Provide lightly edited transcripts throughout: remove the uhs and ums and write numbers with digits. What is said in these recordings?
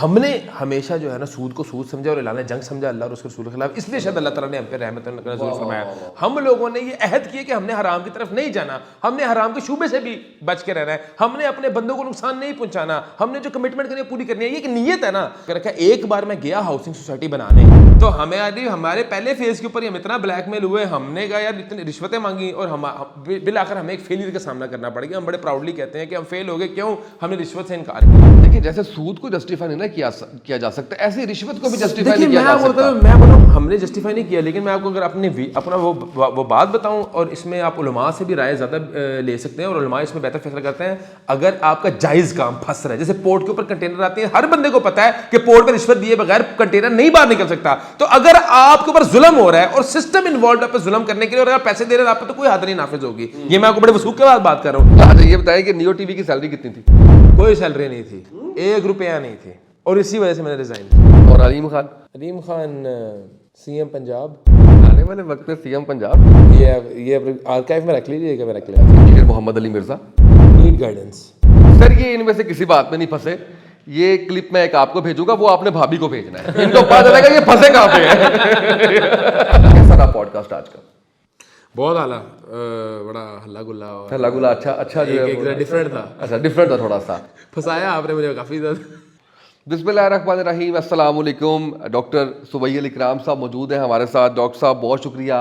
ہم نے ہمیشہ جو ہے نا سود کو سود سمجھا اور اعلان جنگ سمجھا اللہ اور اس کے رسول کے خلاف, اس لیے شاید اللہ تعالیٰ نے ہم پہ رحمت نزول فرمایا. ہم لوگوں نے یہ عہد کیا کہ ہم نے حرام کی طرف نہیں جانا, ہم نے حرام کے شعبے سے بھی بچ کے رہنا ہے, ہم نے اپنے بندوں کو نقصان نہیں پہنچانا, ہم نے جو کمٹمنٹ کرنی ہے پوری کرنی ہے. یہ ایک نیت ہے نا. رکھا ایک بار میں گیا ہاؤسنگ سوسائٹی بنانے تو ہمیں ہمارے پہلے فیز کے اوپر ہم اتنا بلیک میل ہوئے, ہم نے کہا یار اتنی رشوتیں مانگی اور بالآخر ہمیں ایک فیلئر کا سامنا کرنا پڑ گیا. ہم بڑے پراؤڈلی کہتے ہیں کہ ہم فیل ہو گئے, کیوں؟ ہم نے رشوت سے انکار کیا. دیکھیں جیسے سود کو جسٹیفائی نہیں کیا جا سکتا, ایسے رشوت کو بھی جسٹیفائی نہیں کیا جا سکتا. میں بولوں ہم نے جسٹیفائی نہیں کیا, لیکن میں آپ کو اگر اپنا وہ بات بتاؤں, اور اس میں آپ علماء سے بھی رائے زیادہ لے سکتے ہیں اور علماء اس میں بہتر فیصلہ کرتے ہیں. اگر آپ کا جائز کام پھنس رہا ہے, جیسے پورٹ کے اوپر کنٹینر آتے ہیں, ہر بندے کو پتا ہے کہ پورٹ پہ رشوت دیے بغیر کنٹینر نہیں باہر نکل سکتا. تو اگر آپ کے اوپر ظلم ہو رہا ہے اور سسٹم انوالوڈ ہے ظلم کرنے کے لیے, اور اگر پیسے دے رہے ہیں آپ پہ, تو کوئی حد نہیں نافذ ہوگی. یہ میں آپ کو بڑے وثوق کے بعد بات کر رہا ہوں. اچھا یہ بتائیں کہ نیو ٹی وی کی سیلری کتنی تھی؟ کوئی سیلری نہیں تھی, 1 روپیہ نہیں تھی, اور اسی وجہ سے میں نے ریزائن. اور علیم خان سی ایم پنجاب آنے والے وقت میں سی ایم پنجاب, یہ آرکائیو میں رکھ لیجیے گا, میں رکھ لیا. پھر محمد علی مرزا نیڈ گائیڈنس. سر یہ ان میں سے کسی بات میں نہیں پھنسے. یہ کلپ میں ایک آپ کو بھیجوں گا, وہ آپ نے بھابھی کو بھیجنا ہے, ان کو پتا چلے گا یہ پھنسے کہاں پہ ہیں. کیسا رہا پوڈ کاسٹ آج کا؟ بہت اعلیٰ, بڑا ہلا گلا, ہلا گلا اچھا جو ہے ڈفرینٹ تھا. اچھا ڈفرینٹ تھا تھوڑا سا. پھنسایا آپ نے مجھے کافی زیادہ. بسم اللہ الرحمن الرحیم. السلام علیکم. ڈاکٹر سبیل اکرام صاحب موجود ہیں ہمارے ساتھ. ڈاکٹر صاحب بہت شکریہ.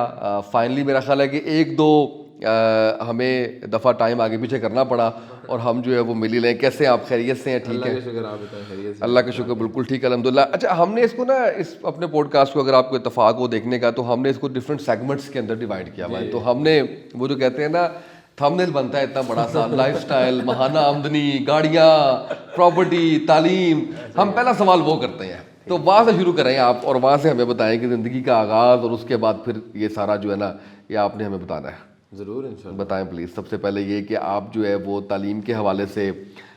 فائنلی میرا خیال ہے کہ 1-2 ہمیں دفعہ ٹائم آگے پیچھے کرنا پڑا اور ہم جو ہے وہ مل ہی لیں. کیسے آپ خیریت سے ہیں؟ ٹھیک ہے, اللہ کا شکر, بالکل ٹھیک ہے الحمد للہ. اچھا ہم نے اس کو نا اس اپنے پوڈ کاسٹ کو, اگر آپ کو اتفاق ہو دیکھنے کا, تو ہم نے اس کو ڈفرینٹ سیگمنٹس کے اندر ڈیوائڈ کیا ہوا ہے. تو ہم نے وہ جو کہتے ہیں نا تھمبنیل بنتا ہے اتنا بڑا سا, لائف سٹائل, ماہانہ آمدنی, گاڑیاں, پراپرٹی, تعلیم. ہم پہلا سوال وہ کرتے ہیں, تو وہاں سے شروع کریں آپ, اور وہاں سے ہمیں بتائیں کہ زندگی کا آغاز, اور اس کے بعد پھر یہ سارا جو ہے نا یہ آپ نے ہمیں بتانا ہے. ضرور انشاءاللہ. بتائیں پلیز. سب سے پہلے یہ کہ آپ جو ہے وہ تعلیم کے حوالے سے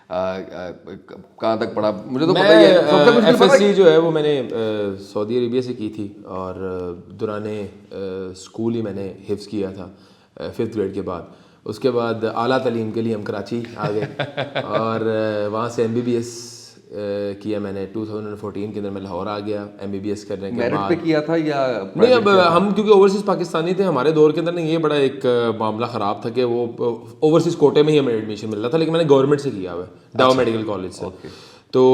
کہاں تک پڑھا؟ مجھے تو پتہ ہی ہے ایف ایس سی جو ہے وہ میں نے سعودی عربیہ سے کی تھی, اور دوران اسکول ہی میں نے حفظ کیا تھا 5th گریڈ کے بعد. اس کے بعد اعلیٰ تعلیم کے لیے ہم کراچی آ گئے, اور وہاں سے MBBS کیا میں نے 2014 کے اندر. میں لاہور آ گیا MBBS کرنے کے بعد. میرٹ پہ کیا تھا یا نہیں؟ اب ہم کیونکہ اوورسیز پاکستانی تھے, ہمارے دور کے اندر نہیں, یہ بڑا ایک معاملہ خراب تھا کہ وہ اوورسیز کوٹے میں ہی ہمیں ایڈمیشن مل رہا تھا, لیکن میں نے گورنمنٹ سے کیا ہوا ہے, ڈاؤ میڈیکل کالج سے. تو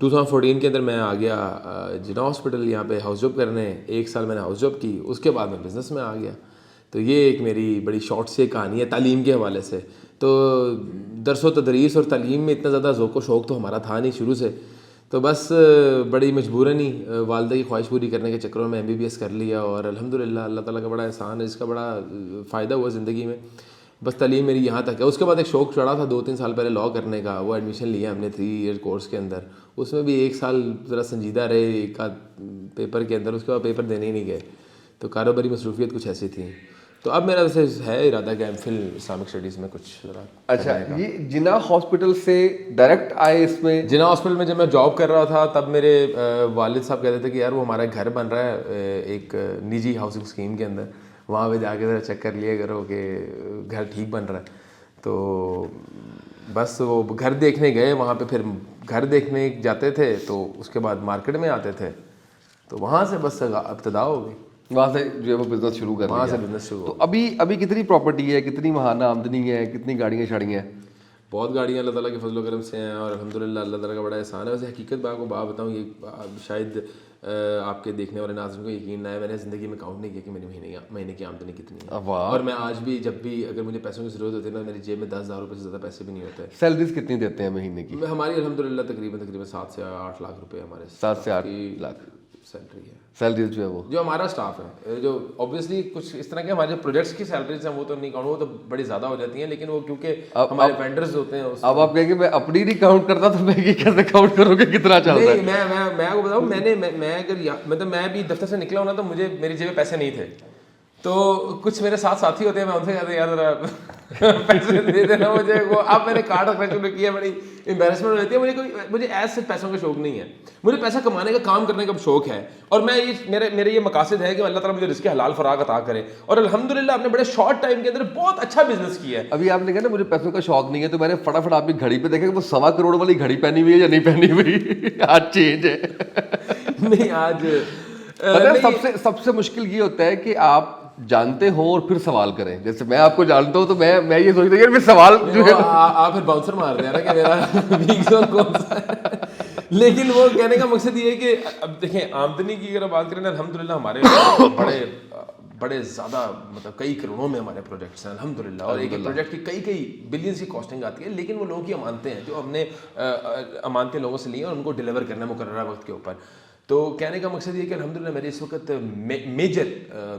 2014 کے اندر میں آ گیا جنا ہاسپٹل یہاں پہ ہاؤس جاب کرنے. 1 سال میں نے ہاؤس جاب کی, اس کے بعد میں بزنس میں آ گیا. تو یہ ایک میری بڑی شارٹ سی کہانی ہے تعلیم کے حوالے سے. تو درس و تدریس اور تعلیم میں اتنا زیادہ ذوق و شوق تو ہمارا تھا نہیں شروع سے, تو بس بڑی مجبوراً ہی والدہ کی خواہش پوری کرنے کے چکروں میں MBBS کر لیا, اور الحمدللہ اللہ تعالیٰ کا بڑا احسان ہے, اس کا بڑا فائدہ ہوا زندگی میں. بس تعلیم میری یہاں تک ہے. اس کے بعد ایک شوق چڑھا تھا 2-3 سال پہلے لاء کرنے کا, وہ ایڈمیشن لیا ہم نے 3 ایئر کورس کے اندر. اس میں بھی 1 سال ذرا سنجیدہ رہے ایک آدھ پیپر کے اندر, اس کے بعد پیپر دینے ہی نہیں گئے. تو کاروباری مصروفیت کچھ ایسی تھی. تو اب میرا ویسے ہے ارادہ کہ MPhil اسلامک اسٹڈیز میں کچھ ذرا. اچھا یہ جنا ہاسپٹل سے ڈائریکٹ آئے اس میں؟ جنا ہاسپٹل میں جب میں جاب کر رہا تھا تب میرے والد صاحب کہتے تھے کہ یار وہ ہمارا گھر بن رہا ہے ایک نجی ہاؤسنگ اسکیم کے اندر, وہاں پہ جا کے ذرا چیک کر لیا کرو کہ گھر ٹھیک بن رہا ہے. تو بس وہ گھر دیکھنے گئے, وہاں پہ پھر گھر دیکھنے جاتے تھے تو اس کے بعد مارکیٹ میں آتے تھے, تو وہاں سے بس ابتدا ہو گئی. وہاں سے جو ہے وہ بزنس شروع کر وہاں سے بزنس شروع. تو ابھی کتنی پراپرٹی ہے, کتنی ماہانہ آمدنی ہے, کتنی گاڑیاں شاڑیاں ہیں؟ بہت گاڑیاں اللہ تعالیٰ کے فضل و کرم سے ہیں, اور الحمدللہ اللہ تعالیٰ کا بڑا احسان ہے. ویسے حقیقت بات کو بات بتاؤں, یہ شاید آپ کے دیکھنے والے ناظرین کو یقین نہ ہے, میں نے زندگی میں کاؤنٹ نہیں کیا کہ میری مہینے کی آمدنی کتنی ہے. اور میں آج بھی جب بھی اگر مجھے پیسوں کی ضرورت ہوتی ہے نا, میری جیب میں 10,000 روپے سے زیادہ پیسے بھی نہیں ہوتے. سیلریز کتنی دیتے ہیں مہینے کی؟ ہماری الحمدللہ تقریباً 7 سے 8 لاکھ روپے ہمارے. 7 سے 8 لاکھ سیلری ہے. سیلریز جو ہے وہ جو ہمارا اسٹاف ہے, جو اوبویسلی کچھ اس طرح کے ہمارے جو پروجیکٹس کی سیلریز ہیں وہ تو نہیں کاؤنٹ, وہ تو بڑی زیادہ ہو جاتی ہیں, لیکن وہ کیونکہ ہمارے وینڈرز ہوتے ہیں. اب آپ کہیں گے میں اپنی نہیں کاؤنٹ کرتا تو میں یہ کیسے کاؤنٹ کروں کہ کتنا چل رہا ہے؟ میں آپ کو بتاؤں, میں اگر مطلب میں بھی دفتر سے نکلا ہوں نا تو میری جیب میں پیسے نہیں تھے, تو کچھ میرے ساتھ ساتھی ہوتے ہیں, میں ان سے کہتے ہیں یار ذرا پیسے دے دینا مجھے, وہ اب میں نے کارڈ رکھنا شروع کیا, بڑی امبیرسمنٹ ہوتی ہے. مجھے ایسے پیسوں کا شوق نہیں ہے, مجھے پیسہ کمانے کا کام کرنے کا شوق ہے, اور میں میرے یہ مقاصد ہے کہ اللہ تعالیٰ مجھے رزق حلال فراغ عطا کرے, اور الحمدللہ آپ نے بڑے شارٹ ٹائم کے اندر بہت اچھا بزنس کیا ہے. ابھی آپ نے کہا نا مجھے پیسوں کا شوق نہیں ہے, تو میں نے فٹافٹ آپ کی گھڑی پہ دیکھا کہ وہ 1.25 کروڑ والی گھڑی پہنی ہوئی ہے یا نہیں پہنی ہوئی, آج چینج ہے. نہیں آج سب سے مشکل یہ ہوتا ہے کہ آپ جانتے ہوں اور پھر سوال کریں. جیسے میں آپ کو جانتا ہوں تو میں یہ سوچتا ہوں کہ سوال جو ہے آپ پھر باؤنسر مار دیں نا کہ میرا ویک زون کون سا ہے. لیکن وہ کہنے کا مقصد یہ ہے کہ اب دیکھیں آمدنی کی اگر بات کریں نا, الحمدللہ ہمارے بڑے زیادہ مطلب کئی کروڑوں میں ہمارے پروجیکٹس ہیں الحمدللہ, اور ایک پروجیکٹ کی کئی بلینس کی کاسٹنگ آتی ہے, لیکن وہ لوگوں کی امانتیں ہیں جو ہم نے امانتیں لوگوں سے لی ہیں اور ان کو ڈیلیور کرنا ہے مقررہ وقت کے اوپر. تو کہنے کا مقصد یہ ہے کہ الحمدللہ میرے اس وقت میجر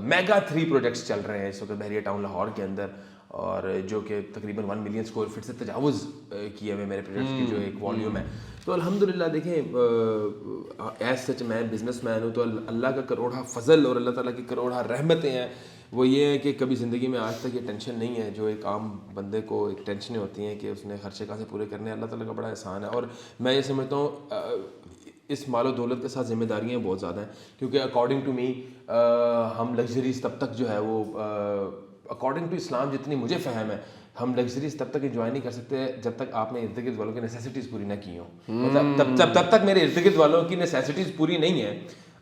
میگا 3 پروجیکٹس چل رہے ہیں اس وقت بحریہ ٹاؤن لاہور کے اندر, اور جو کہ تقریباً 1 ملین اسکوائر فٹ سے تجاوز کیے ہوئے میرے پروجیکٹ کی جو ایک والیوم ہے. تو الحمدللہ دیکھیں ایز سچ میں بزنس مین ہوں, تو اللہ کا کروڑا فضل اور اللہ تعالیٰ کی کروڑا رحمتیں ہیں. وہ یہ ہے کہ کبھی زندگی میں آج تک یہ ٹینشن نہیں ہے جو ایک عام بندے کو ایک ٹینشنیں ہوتی ہیں کہ اس نے خرچے کہاں سے پورے کرنے ہیں. اللہ تعالیٰ کا بڑا احسان ہے, اور میں یہ سمجھتا ہوں اس مال و دولت کے ساتھ ذمہ داریاں بہت زیادہ ہیں, کیونکہ اکارڈنگ ٹو می ہم لگژریز تب تک جو ہے وہ اکارڈنگ ٹو اسلام جتنی مجھے فہم ہے, ہم لگژریز تب تک انجوائے نہیں کر سکتے جب تک آپ نے ارد گرد والوں کی نیسیسٹیز پوری نہ کی ہوں. مطلب تب تک میرے ارد گرد والوں کی نیسیسٹیز پوری نہیں ہیں,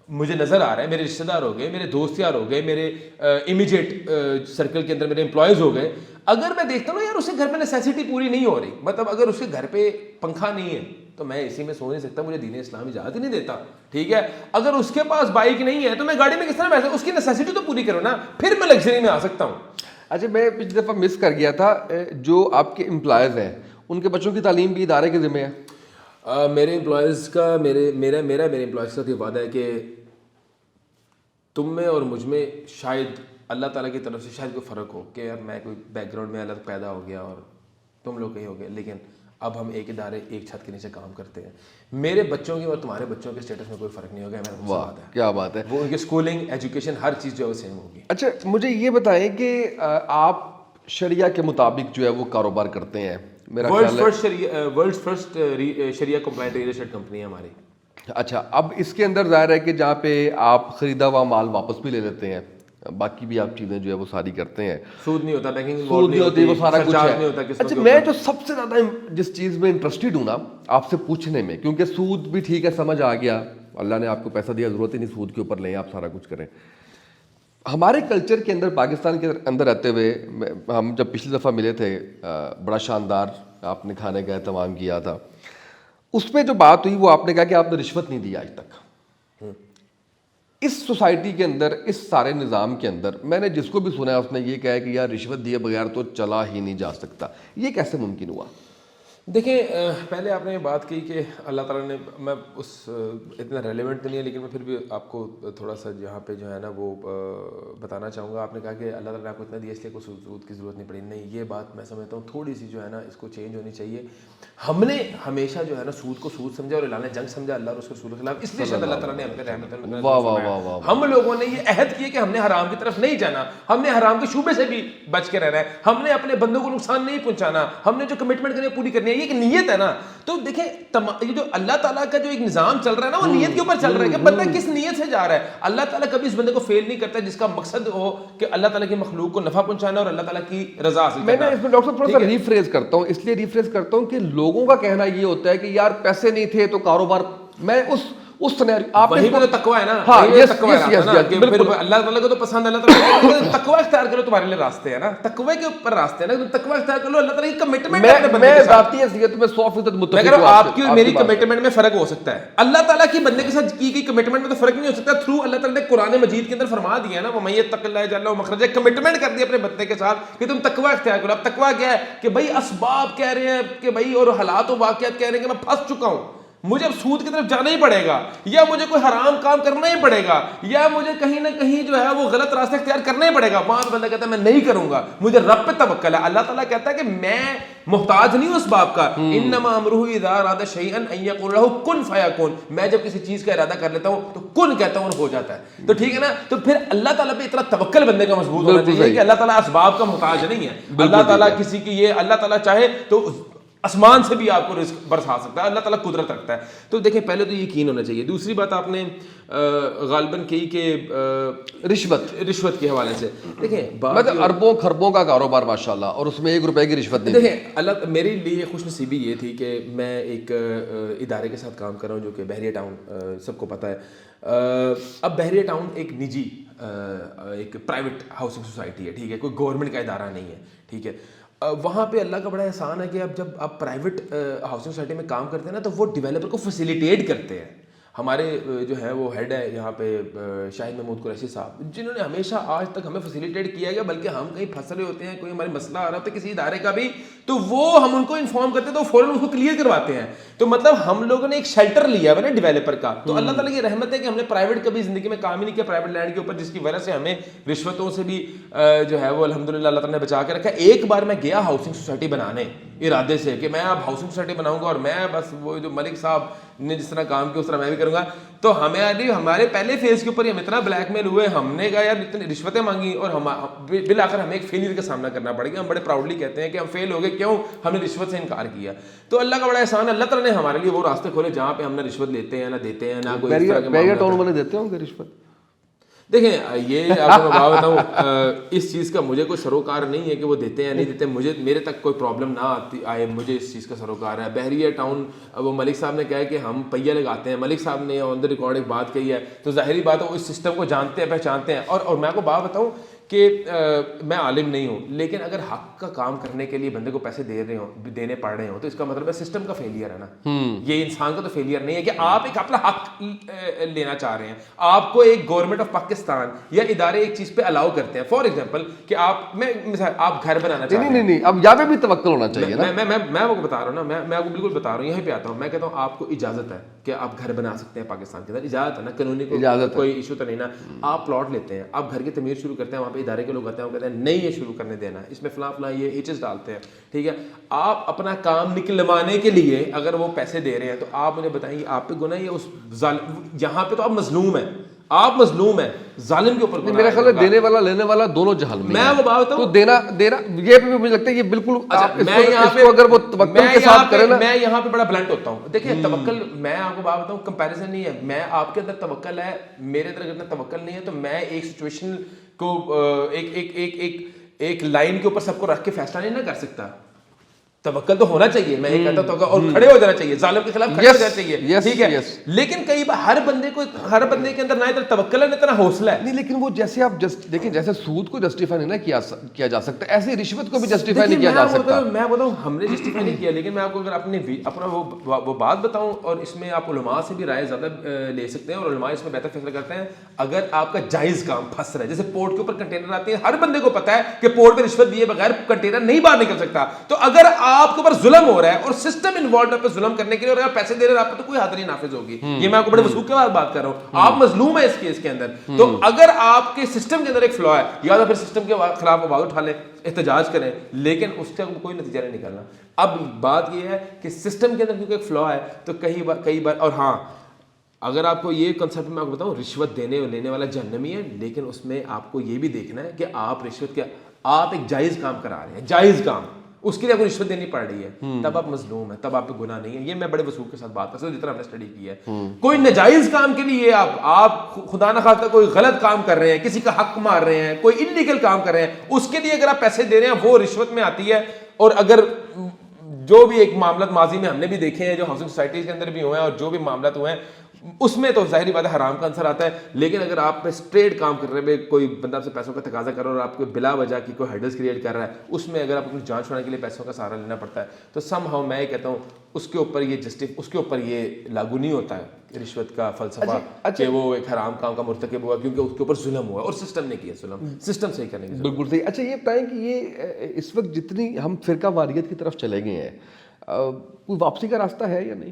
مجھے نظر آ رہا ہے میرے رشتہ دار ہو گئے, میرے دوست یار ہو گئے, میرے امیجیٹ سرکل کے اندر میرے امپلائیز ہو گئے, اگر میں دیکھتا ہوں یار اس کے گھر میں نیسیسٹی پوری نہیں ہو رہی, مطلب اگر اس کے گھر پہ پنکھا نہیں ہے تو میں اسی میں سو نہیں سکتا, مجھے دین اسلام اجازت ہی نہیں دیتا. ٹھیک ہے, اگر اس کے پاس بائک نہیں ہے تو میں گاڑی میں کس طرح بیٹھ, اس کی نیسیسٹی تو پوری کرو نا, پھر میں لگژری میں آ سکتا ہوں. اچھا, میں پچھلی دفعہ مس کر گیا تھا, جو آپ کے امپلائیز ہیں ان کے بچوں کی تعلیم بھی ادارے کے ذمہ ہے؟ میرے امپلائیز کا میرے امپلائیز کا یہ وعدہ ہے کہ تم میں اور مجھ میں شاید اللہ تعالیٰ کی طرف سے شاید کوئی فرق ہو کہ یار میں کوئی بیک گراؤنڈ میں الگ پیدا ہو گیا اور تم لوگ کہیں ہو گئے, لیکن اب ہم ایک ادارے ایک چھت کے نیچے کام کرتے ہیں. میرے بچوں کی اور تمہارے بچوں کے اسٹیٹس میں کوئی فرق نہیں ہوگا. میرا بات ہے, کیا بات ہے, وہ ان کی اسکولنگ ایجوکیشن ہر چیز جو ہے وہ سیم ہوگی. اچھا مجھے یہ بتائیں کہ آپ شریعہ کے مطابق جو ہے وہ کاروبار کرتے ہیں, میرا ورلڈ فرسٹ شریعہ کمپلائنٹ ریئل اسٹیٹ کمپنی ہے ہماری. اچھا, اب اس کے اندر ظاہر ہے کہ جہاں پہ آپ خریدا ہوا مال واپس بھی لے لیتے ہیں, باقی بھی آپ چیزیں جو ہے وہ ساری کرتے ہیں, سود نہیں ہوتا, بینکنگ سود نہیں ہوتی, وہ سارا کچھ ہے. اچھا, میں جو سب سے زیادہ جس چیز میں انٹرسٹڈ ہوں نا آپ سے پوچھنے میں, کیونکہ سود بھی ٹھیک ہے سمجھ آ گیا, اللہ نے آپ کو پیسہ دیا, ضرورت ہی نہیں سود کے اوپر لیں آپ سارا کچھ کریں. ہمارے کلچر کے اندر پاکستان کے اندر رہتے ہوئے ہم جب پچھلی دفعہ ملے تھے, بڑا شاندار آپ نے کھانے کا اہتمام کیا تھا, اس میں جو بات ہوئی وہ آپ نے کہا کہ آپ نے رشوت نہیں دی آج تک. اس سوسائٹی کے اندر, اس سارے نظام کے اندر, میں نے جس کو بھی سنا ہے اس نے یہ کہا ہے کہ یار رشوت دیے بغیر تو چلا ہی نہیں جا سکتا. یہ کیسے ممکن ہوا؟ دیکھیں, پہلے آپ نے یہ بات کی کہ اللہ تعالیٰ نے, میں اس اتنا ریلیونٹ تو نہیں ہے لیکن میں پھر بھی آپ کو تھوڑا سا یہاں پہ جو ہے نا وہ بتانا چاہوں گا. آپ نے کہا کہ اللہ تعالیٰ نے آپ کو اتنا دیا اس لیے کوئی سود کی ضرورت نہیں پڑی. نہیں, یہ بات میں سمجھتا ہوں تھوڑی سی جو ہے نا اس کو چینج ہونی چاہیے. ہم نے ہمیشہ جو ہے نا سود کو سود سمجھا اور اعلان جنگ سمجھا اللہ اور اس کے رسول کے خلاف, اس لیے شاید اللہ تعالیٰ نے ہم پہ رحمت. ہم لوگوں نے یہ عہد کیا کہ ہم نے حرام کی طرف نہیں جانا, ہم نے حرام کے شعبے سے بھی بچ کے رہنا ہے, ہم نے اپنے بندوں کو نقصان نہیں پہنچانا, ہم نے جو کمٹمنٹ کرنی ہے پوری کرنی ہے. یہ ایک نیت ہے نا. تو دیکھیں یہ جو اللہ تعالیٰ کا جو ایک نظام چل رہا ہے نا وہ نیت کے اوپر چل رہا ہے کہ بندہ کس نیت سے جا رہا ہے. اللہ تعالیٰ کبھی اس بندے کو فیل نہیں کرتا جس کا مقصد ہو کہ اللہ تعالیٰ کی مخلوق کو نفع پہنچانا اور اللہ تعالیٰ کی رضا حاصل کرنا. میں اس میں ڈاکٹر صاحب تھوڑا سا ریفریز کرتا ہوں, اس لیے ریفریز کرتا ہوں کہ لوگوں کا کہنا یہ ہوتا ہے کہ یار پیسے نہیں تھے تو کاروبار, میں اس سنیریو آپ وہی پہ تو تقویٰ ہے نا. ہاں, اللہ تعالیٰ کو تو پسند, اللہ تعالیٰ تقویٰ اختیار کرو, تمہارے لیے راستے ہیں نا, تقویٰ کے اوپر راستے ہیں نا, تم تقویٰ اختیار کر لو. اللہ تعالیٰ کی کمٹمنٹ ہے. میں ذاتی حیثیت میں 100% متفق ہوں. آپ کی اور میری کمٹمنٹ میں فرق ہو سکتا ہے, اللہ تعالیٰ کی بندے کے ساتھ کی گئی کمٹمنٹ میں تو فرق نہیں ہو سکتا. تھرو اللہ تعالیٰ نے قرآن مجید کے اندر فرما دیا نا, وَمَن يَتَّقِ اللَّهَ يَجْعَل لَهُ مَخْرَجًا, کمٹمنٹ کر دی اپنے بندے کے ساتھ کہ تم تقویٰ اختیار کرو. اب تقویٰ کیا ہے کہ بھائی اسباب کہہ رہے ہیں کہ بھائی اور حالات و واقعات کہہ رہے ہیں کہ میں پھنس چکا ہوں, مجھے اب سود کی طرف جانا ہی پڑے گا, یا مجھے کوئی حرام کام کرنا ہی پڑے گا, یا مجھے کہیں نہ کہیں جو ہے وہ غلط راستہ اختیار کرنا ہی پڑے گا, وہاں پہ بندہ کہتا ہے میں نہیں کروں گا, مجھے رب پہ توکل ہے. اللہ تعالیٰ کہتا ہے کہ میں محتاج نہیں ہوں اس بات کا, انما امرہ اذا اراد شیئا ان یقول له کن فیکون, میں جب کسی چیز کا ارادہ کر لیتا ہوں تو کن کہتا ہوں اور ہو جاتا ہے. تو ٹھیک ہے نا, تو پھر اللہ تعالیٰ پہ اتنا توکل بندے کا مضبوط ہونا چاہیے کہ اللہ تعالیٰ اسباب کا محتاج نہیں ہے. اللہ تعالیٰ کسی کی یہ, اللہ تعالیٰ چاہے تو آسمان سے بھی آپ کو رزق برسا سکتا ہے, اللہ تعالیٰ قدرت رکھتا ہے. تو دیکھیں پہلے تو یقین ہونا چاہیے. دوسری بات آپ نے غالباً کہی کہ رشوت کے حوالے سے, دیکھیں مطلب اربوں خربوں کا کاروبار ماشاءاللہ, اور اس میں 1 روپے کی رشوت نہیں. دیکھیں اللہ میرے لیے خوش نصیبی یہ تھی کہ میں ایک ادارے کے ساتھ کام کر رہا ہوں جو کہ بحریہ ٹاؤن, سب کو پتہ ہے. اب بحریہ ٹاؤن ایک نجی ایک پرائیویٹ ہاؤسنگ سوسائٹی ہے, ٹھیک ہے, کوئی گورنمنٹ کا ادارہ نہیں ہے, ٹھیک ہے. وہاں پہ اللہ کا بڑا احسان ہے کہ اب جب آپ پرائیویٹ ہاؤسنگ سوسائٹی میں کام کرتے ہیں نا, تو وہ ڈیولپر کو فیسیلیٹیٹ کرتے ہیں. ہمارے جو ہے وہ ہیڈ ہے یہاں پہ شاہد محمود قریشی صاحب, جنہوں نے ہمیشہ آج تک ہمیں فیسیلیٹیٹ کیا گیا, بلکہ ہم کہیں پھنس رہے ہوتے ہیں, کوئی ہمارے مسئلہ آ رہا ہوتا ہے کسی ادارے کا بھی, تو وہ ہم ان کو انفارم کرتے ہیں تو فوراً اس کو کلیئر کرواتے ہیں. تو مطلب ہم لوگوں نے ایک شیلٹر لیا ہے نا ڈیولپر کا. تو اللہ تعالیٰ کی رحمت ہے کہ ہم نے پرائیویٹ کبھی زندگی میں کام ہی نہیں کیا پرائیویٹ لینڈ کے اوپر, جس کی وجہ سے ہمیں رشوتوں سے بھی جو ہے وہ الحمدللہ اللہ تعالیٰ نے بچا کے رکھا. ایک بار میں گیا ہاؤسنگ سوسائٹی بنانے ارادے سے کہ میں اب ہاؤسنگ سوسائٹی بناؤں گا اور میں بس وہ جو ملک صاحب نے جس طرح کام کیا اس طرح میں بھی کروں گا. تو ہمارے پہلے فیز کے اوپر ہم اتنا بلیک میل ہوئے, ہم نے کہا یار اتنی رشوتیں مانگی, اور بالآخر ہمیں ایک فیلئر کا سامنا کرنا پڑ گیا. ہم بڑے پراؤڈلی کہتے ہیں کہ ہم فیل ہو گئے, کیوں, ہم نے رشوت سے انکار کیا. تو اللہ کا بڑا احسان ہے, اللہ تعالیٰ نے ہمارے لیے وہ راستے کھولے جہاں پہ ہم نہ رشوت لیتے ہیں نہ دیتے ہیں, نہ کوئی اس طرح کے بحریہ ٹاؤن والے دیتے ہوں گے رشوت. دیکھیں یہ آپ کو میں بات بتاؤں, اس چیز کا مجھے کوئی سروکار نہیں ہے کہ وہ دیتے ہیں یا نہیں دیتے, مجھے میرے تک کوئی پرابلم نہ آئے, مجھے اس چیز کا سروکار ہے. بحریہ ٹاؤن وہ ملک صاحب نے کہا ہے کہ ہم پہیہ لگاتے ہیں, ملک صاحب نے آن دا ریکارڈ ایک بات کہی ہے, تو ظاہری بات ہے وہ اس سسٹم کو جانتے ہیں پہچانتے ہیں. اور میں آپ کو بات بتاؤں کہ میں عالم نہیں ہوں, لیکن اگر حق کا کام کرنے کے لیے بندے کو پیسے دینے پڑ رہے ہوں تو اس کا مطلب ہے سسٹم کا فیلئر ہے نا. یہ انسان کا تو فیلئر نہیں ہے کہ آپ ایک اپنا حق لینا چاہ رہے ہیں, آپ کو ایک گورنمنٹ آف پاکستان یا ادارے ایک چیز پہ الاؤ کرتے ہیں. فار ایگزامپل کہ آپ گھر بنانا چاہتے ہیں, نہیں اب یہاں پہ بھی توکل ہونا چاہیے نا. میں آپ کو بتا رہا ہوں نا, میں آپ کو بالکل بتا رہا ہوں, یہیں پہ آتا ہوں. میں کہتا ہوں آپ کو اجازت ہے کہ آپ گھر بنا سکتے ہیں پاکستان کے اندر, اجازت ہے نا, قانونی کوئی ایشو تو نہیں نا. آپ پلاٹ لیتے ہیں, آپ گھر کی تعمیر شروع کرتے ہیں, وہاں پہ ادارے کے لوگ آتے ہیں, وہ کہتے ہیں نہیں یہ شروع کرنے دینا, اس میں فلاں فلاں یہ ایچز ڈالتے ہیں, ٹھیک ہے. آپ اپنا کام نکلوانے کے لیے اگر وہ پیسے دے رہے ہیں تو آپ مجھے بتائیں آپ پہ گناہ ہے اس یہاں پہ تو آپ مظلوم ہیں, آپ مظلوم ہیں, ظالم کے اوپر گناہ. میرا خیال ہے دینے والا لینے والا دونوں جہنم میں. میں وہ بات بتاؤں تو دینا یہ بھی مجھے لگتا ہے یہ بالکل میں یہاں پہ اگر وہ توکل کے ساتھ کرے نا, میں یہاں پہ بڑا بلنٹ ہوتا ہوں. دیکھیں توکل, میں آپ کو بات بتاؤں کمپیریزن نہیں ہے, میں آپ کے اندر توکل ہے, میرے اندر اگر توکل نہیں ہے تو میں ایک سچویشن کو ایک لائن کے اوپر سب کو رکھ کے فیصلہ نہیں نہ کر سکتا. توکل تو ہونا چاہیے, میں یہ کہتا ہوں, اور کھڑے ہو جانا چاہیے, ظالم کے خلاف کھڑے ہو جانا چاہیے, ٹھیک ہے. لیکن کئی بار ہر بندے کے اندر نہ اتنا توکل ہے نہ اتنا حوصلہ ہے. نہیں لیکن وہ جیسے آپ دیکھیں جیسے سود کو جسٹیفائی نہیں نہ کیا جا سکتا, ایسے رشوت کو بھی جسٹیفائی نہیں کیا جا سکتا. میں بتاؤں ہم نے جسٹیفائی نہیں کیا, لیکن میں آپ کو اگر اپنا وہ بات بتاؤں, اور اس میں آپ علماء سے بھی رائے زیادہ لے سکتے ہیں, اور علماء اس میں بہتر فیصلہ کرتے ہیں. اگر آپ کا جائز کام پھنس رہا ہے, جیسے پورٹ کے اوپر کنٹینر آتے ہیں, ہر بندے کو پتا ہے کہ پورٹ پہ رشوت دیے بغیر کنٹینر نہیں باہر نکل سکتا, تو اگر آپ کے اوپر ظلم ہو رہا ہے اور سسٹم انوالوڈ ہے پہ ظلم کرنے کے لیے, اور اگر پیسے دے رہے ہیں آپ کو, تو کوئی حد نہیں نافذ ہوگی. یہ میں آپ کو بڑے وثوق کے بعد بات کر رہا ہوں, آپ مظلوم ہیں اس کیس کے اندر. تو اگر آپ کے سسٹم کے اندر ایک فلا ہے, یا تو پھر سسٹم کے خلاف آواز اٹھا لیں, احتجاج کریں, لیکن اس کا کوئی نتیجہ نہیں نکلنا. اب بات یہ ہے کہ سسٹم کے اندر کیونکہ ایک فلا ہے, تو کئی بار اور ہاں اگر آپ کو یہ کنسیپٹ میں آپ کو بتاؤں, رشوت دینے اور لینے والا جہنمی ہے, لیکن اس میں آپ کو یہ بھی دیکھنا ہے کہ آپ رشوت آپ ایک جائز کام کرا رہے ہیں, جائز کام, اس کے لیے آپ کو رشوت دینی پڑ رہی ہے, تب آپ مظلوم ہیں, تب آپ پہ گناہ نہیں ہے. یہ میں بڑے وثوق کے ساتھ بات کرتا ہوں, جتنا ہم نے اسٹڈی کی ہے. کوئی ناجائز کام کے لیے آپ خدا نہ خواستہ کوئی غلط کام کر رہے ہیں, کسی کا حق مار رہے ہیں, کوئی انلیگل کام کر رہے ہیں, اس کے لیے اگر آپ پیسے دے رہے ہیں وہ رشوت میں آتی ہے. اور اگر جو بھی ایک معاملات ماضی میں ہم نے بھی دیکھے ہیں, جو ہاؤسنگ سوسائٹیز کے اندر بھی ہوئے ہیں, اور جو بھی معاملات ہوئے ہیں, اس میں تو ظاہری بات ہے حرام کا عنصر آتا ہے. لیکن اگر آپ پہ اسٹریٹ کام کر رہے ہیں, کوئی بندہ آپ سے پیسوں کا تقاضا کر رہا ہے اور آپ کو بلا وجہ کی کوئی ہیڈلز کریٹ کر رہا ہے, اس میں اگر آپ اپنی جان چھڑانے کے لیے پیسوں کا سہارا لینا پڑتا ہے, تو سم ہاؤ میں یہ کہتا ہوں اس کے اوپر یہ لاگو نہیں ہوتا ہے رشوت کا فلسفہ کہ وہ ایک حرام کام کا مرتکب ہوا کیونکہ اس کے اوپر ظلم ہوا اور سسٹم نے کیا ظلم, سسٹم صحیح کرنے کی. بالکل صحیح. اچھا یہ بتائیں کہ یہ اس وقت جتنی ہم فرقہ واریت کی طرف چلے گئے ہیں, کوئی واپسی کا راستہ ہے یا نہیں؟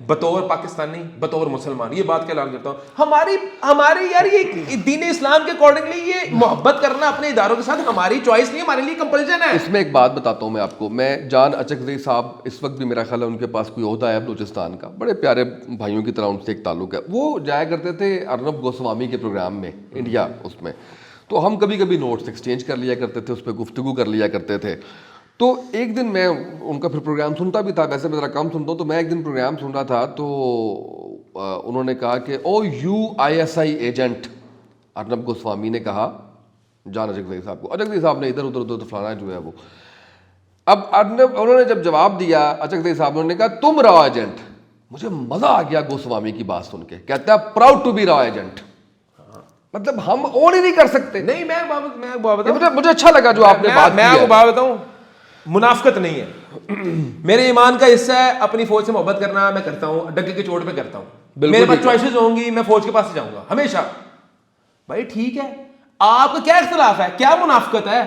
بطور پاکستانی بطور مسلمان یہ بات کا اعلان کرتا ہوں. ہماری یار یہ دین اسلام کے اکارڈنگلی یہ محبت کرنا اپنے اداروں کے ساتھ ہماری چوائس نہیں, ہمارے لیے کمپلشن ہے. اس میں ایک بات بتاتا ہوں میں آپ کو, میں جان اچکزئی صاحب اس وقت بھی میرا خیال ہے ان کے پاس کوئی عہدہ ہے بلوچستان کا, بڑے پیارے بھائیوں کی طرح ان سے ایک تعلق ہے. وہ جایا کرتے تھے ارنب گوسوامی کے پروگرام میں انڈیا, اس میں تو ہم کبھی کبھی نوٹس ایکسچینج کر لیا کرتے تھے, اس پہ گفتگو کر لیا کرتے تھے. تو ایک دن میں ان کا پھر پروگرام سنتا بھی تھا, ویسے میں ذرا کم سنتا ہوں, تو میں ایک دن پروگرام سن رہا تھا تو انہوں نے کہا کہ oh you I S I agent, Arnab Goswami نے کہا جان اچکزئی صاحب کو. اچکزئی صاحب نے ادھر ادھر فلانا جو ہے وہ, اب ارنب انہوں نے جب جواب دیا اچکزئی صاحب نے کہا تم را ایجنٹ. مجھے مزہ آ گیا گوسوامی کی بات سن کے, کہتا ہے پراؤڈ ٹو بی را ایجنٹ. مطلب ہم اور ہی نہیں کر سکتے. نہیں میں مجھے اچھا لگا جو آپ نے بات کی. میں آپ کو بات بتاؤں, منافقت نہیں ہے, میرے ایمان کا حصہ ہے. اپنی فوج سے محبت کرنا میں کرتا ہوں, ڈگے کی چوٹ پہ کرتا ہوں. میرے پاس چوائسیز ہوں گی, میں فوج کے پاس سے جاؤں گا ہمیشہ. بھائی ٹھیک ہے, آپ کا کیا اختلاف ہے, کیا منافقت ہے؟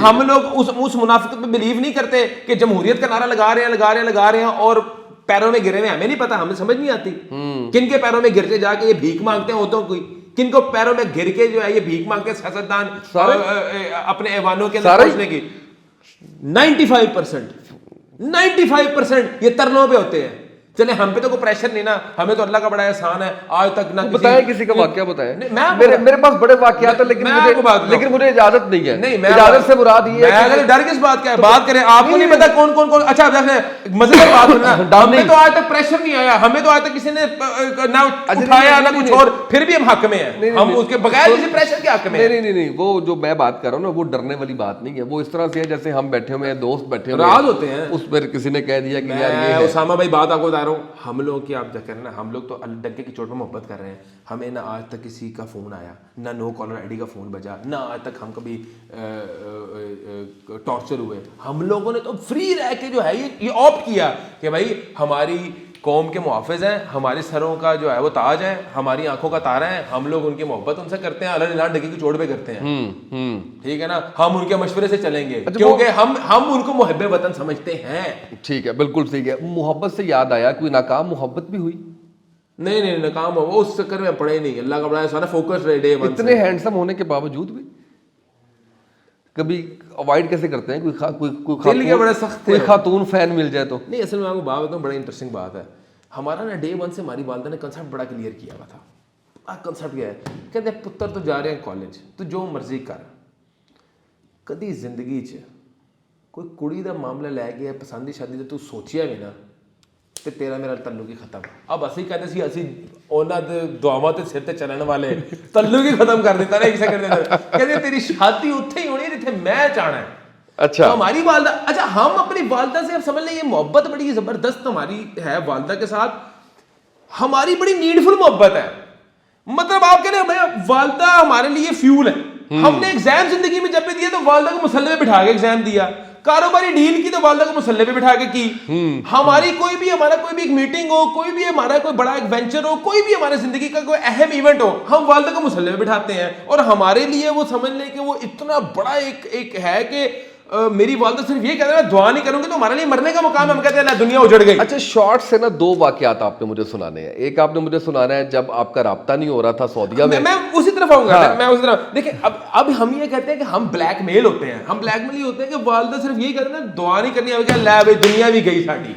ہم لوگ اس منافقت میں بلیو نہیں کرتے کہ جمہوریت کا نعرہ لگا رہے ہیں اور پیروں میں گرے ہوئے, ہمیں نہیں پتا, ہمیں سمجھ نہیں آتی کن کے پیروں میں گر کے جا کے یہ بھیک مانگتے ہیں ہوتوں کوئی, کن کو پیروں میں گر کے جو ہے یہ بھیک مانگتے ہیں سیاستدان اپنے ایوانوں کے اندر پہنچنے کی. 95% یہ ترنوں پہ ہوتے ہیں. چلے ہم پہ تو کوئی پریشر نہیں نا, ہمیں تو اللہ کا بڑا احسان ہے آج تک نہ بتائیں کسی کا واقعہ بتائیں. میرے پاس بڑے واقعات ہیں لیکن مجھے اجازت نہیں ہے. نہیں, اجازت سے مراد یہ ہے کہ ڈر کس بات کا ہے, بات کریں. آپ کو نہیں پتا کون کون کون. اچھا دیکھیں مزے کی بات کرنا, ہمیں تو آج تک پریشر نہیں آیا, ہمیں تو آج تک کسی نے نہ اٹھایا نہ کچھ, اور پھر بھی ہم حق میں ہیں, ہم اس کے بغیر کسی پریشر کے حق میں ہیں. نہیں, وہ جو میں بات کر رہا ہوں نا وہ ڈرنے والی بات نہیں ہے, وہ اس طرح سے ہے جیسے ہم بیٹھے ہوئے ہیں, دوست بیٹھے ہوئے راز ہوتے ہیں, اس پر کسی نے کہہ دیا کہ یار یہ اسامہ بھائی بات آپ کو بتا رہا ہوں, ہم لوگ کی آپ کرنا, ہم لوگ تو ڈگے کی چوٹ میں محبت کر رہے ہیں. ہمیں نہ آج تک کسی کا فون آیا, نہ نو کالر آئی ڈی کا فون بجا, نہ آج تک ہم کبھی ٹارچر ہوئے. ہم لوگوں نے تو فری رہ کے جو ہے یہ آپٹ کیا کہ بھائی ہماری قوم کے محافظ ہیں, ہمارے سروں کا جو ہے وہ تاج ہے, ہماری آنکھوں کا تارا ہے, ہم لوگ ان کی محبت ان سے کرتے ہیں, اللہ ڈگے کی چوٹ پہ کرتے ہیں. ٹھیک ہے نا, ہم ان کے مشورے سے چلیں گے کیونکہ ہم ان کو محب وطن سمجھتے ہیں. ٹھیک ہے, بالکل ٹھیک ہے. محبت سے یاد آیا, کوئی ناکام محبت بھی ہوئی؟ نہیں, ناکام ہو وہ اس چکر میں پڑے نہیں, اللہ کا بڑا سارا فوکس رہے ڈے ون. اتنے ہینڈسم ہونے کے باوجود بھی کبھی اوائڈ کیسے کرتے ہیں؟ کوئی خاتون فین مل جائے تو نہیں. اصل میں آپ کو بات بتاؤں, بڑا انٹرسٹنگ بات ہے. ہمارا نا ڈے ون سے ہماری والدہ نے کنسیپٹ بڑا کلیئر کیا ہوا تھا. کنسیپٹ کیا ہے, کہتے ہیں پتر تو جا رہے ہیں کالج, تو جو مرضی کر, کدی زندگی چ کوئی کڑی دا معاملہ لے گیا پسندی شادی تو سوچیا بھی نا تے تیرا میرا تعلق ہی ختم. اب اسی کہتے سی اسی انہاں دے دعاواں تے سر تے چلن والے تعلق ہی ختم کر دیتا نا ایک سیکنڈ دے اندر. کہتے تیری شادی اوتھے ہی ہونی جتھے میں چاہنا ہے. اچھا, ہماری والدہ, اچھا ہم اپنی والدہ سے اب سمجھ لیں یہ محبت بڑی زبردست ہماری ہے والدہ کے ساتھ, ہماری بڑی نیڈفل محبت ہے. مطلب آپ کہہ رہے ہیں والدہ ہمارے لیے فیول ہے. ہم نے ایگزام زندگی میں جب بھی دیا تو والدہ کو مسلح پہ بٹھا کے ایگزام دیا, کاروباری ڈیل کی تو والدہ کو مسلح پہ بٹھا کے کی. ہماری کوئی بھی ہمارا کوئی بھی ایک میٹنگ ہو, کوئی بھی ہمارا کوئی بڑا ایک وینچر ہو, کوئی بھی ہمارے زندگی کا کوئی اہم ایونٹ ہو, ہم والدہ کو مسلح پہ بٹھاتے ہیں. اور ہمارے لیے وہ سمجھ لیں کہ وہ اتنا بڑا ایک ہے کہ میری والدہ صرف یہ کہتے ہیں دعا نہیں کروں گی تو ہمارے لیے مرنے کا مقام ہے. ہم کہتے ہیں دنیا اجڑ گئی. اچھا, شارٹ سے نا دو واقعات آپ نے مجھے سنانے ہیں. ایک آپ نے مجھے سنانا ہے جب آپ کا رابطہ نہیں ہو رہا تھا سعودیہ میں. میں اسی طرف آؤں گا, میں اسی طرف. دیکھیں اب ہم یہ کہتے ہیں کہ ہم بلیک میل ہوتے ہیں. ہم بلیک میل یہ ہوتے ہیں کہ والدہ صرف یہ کہتے ہیں دعا نہیں کرنی, ہمیں کہ اللہ بھائی دنیا بھی گئی ساڈی.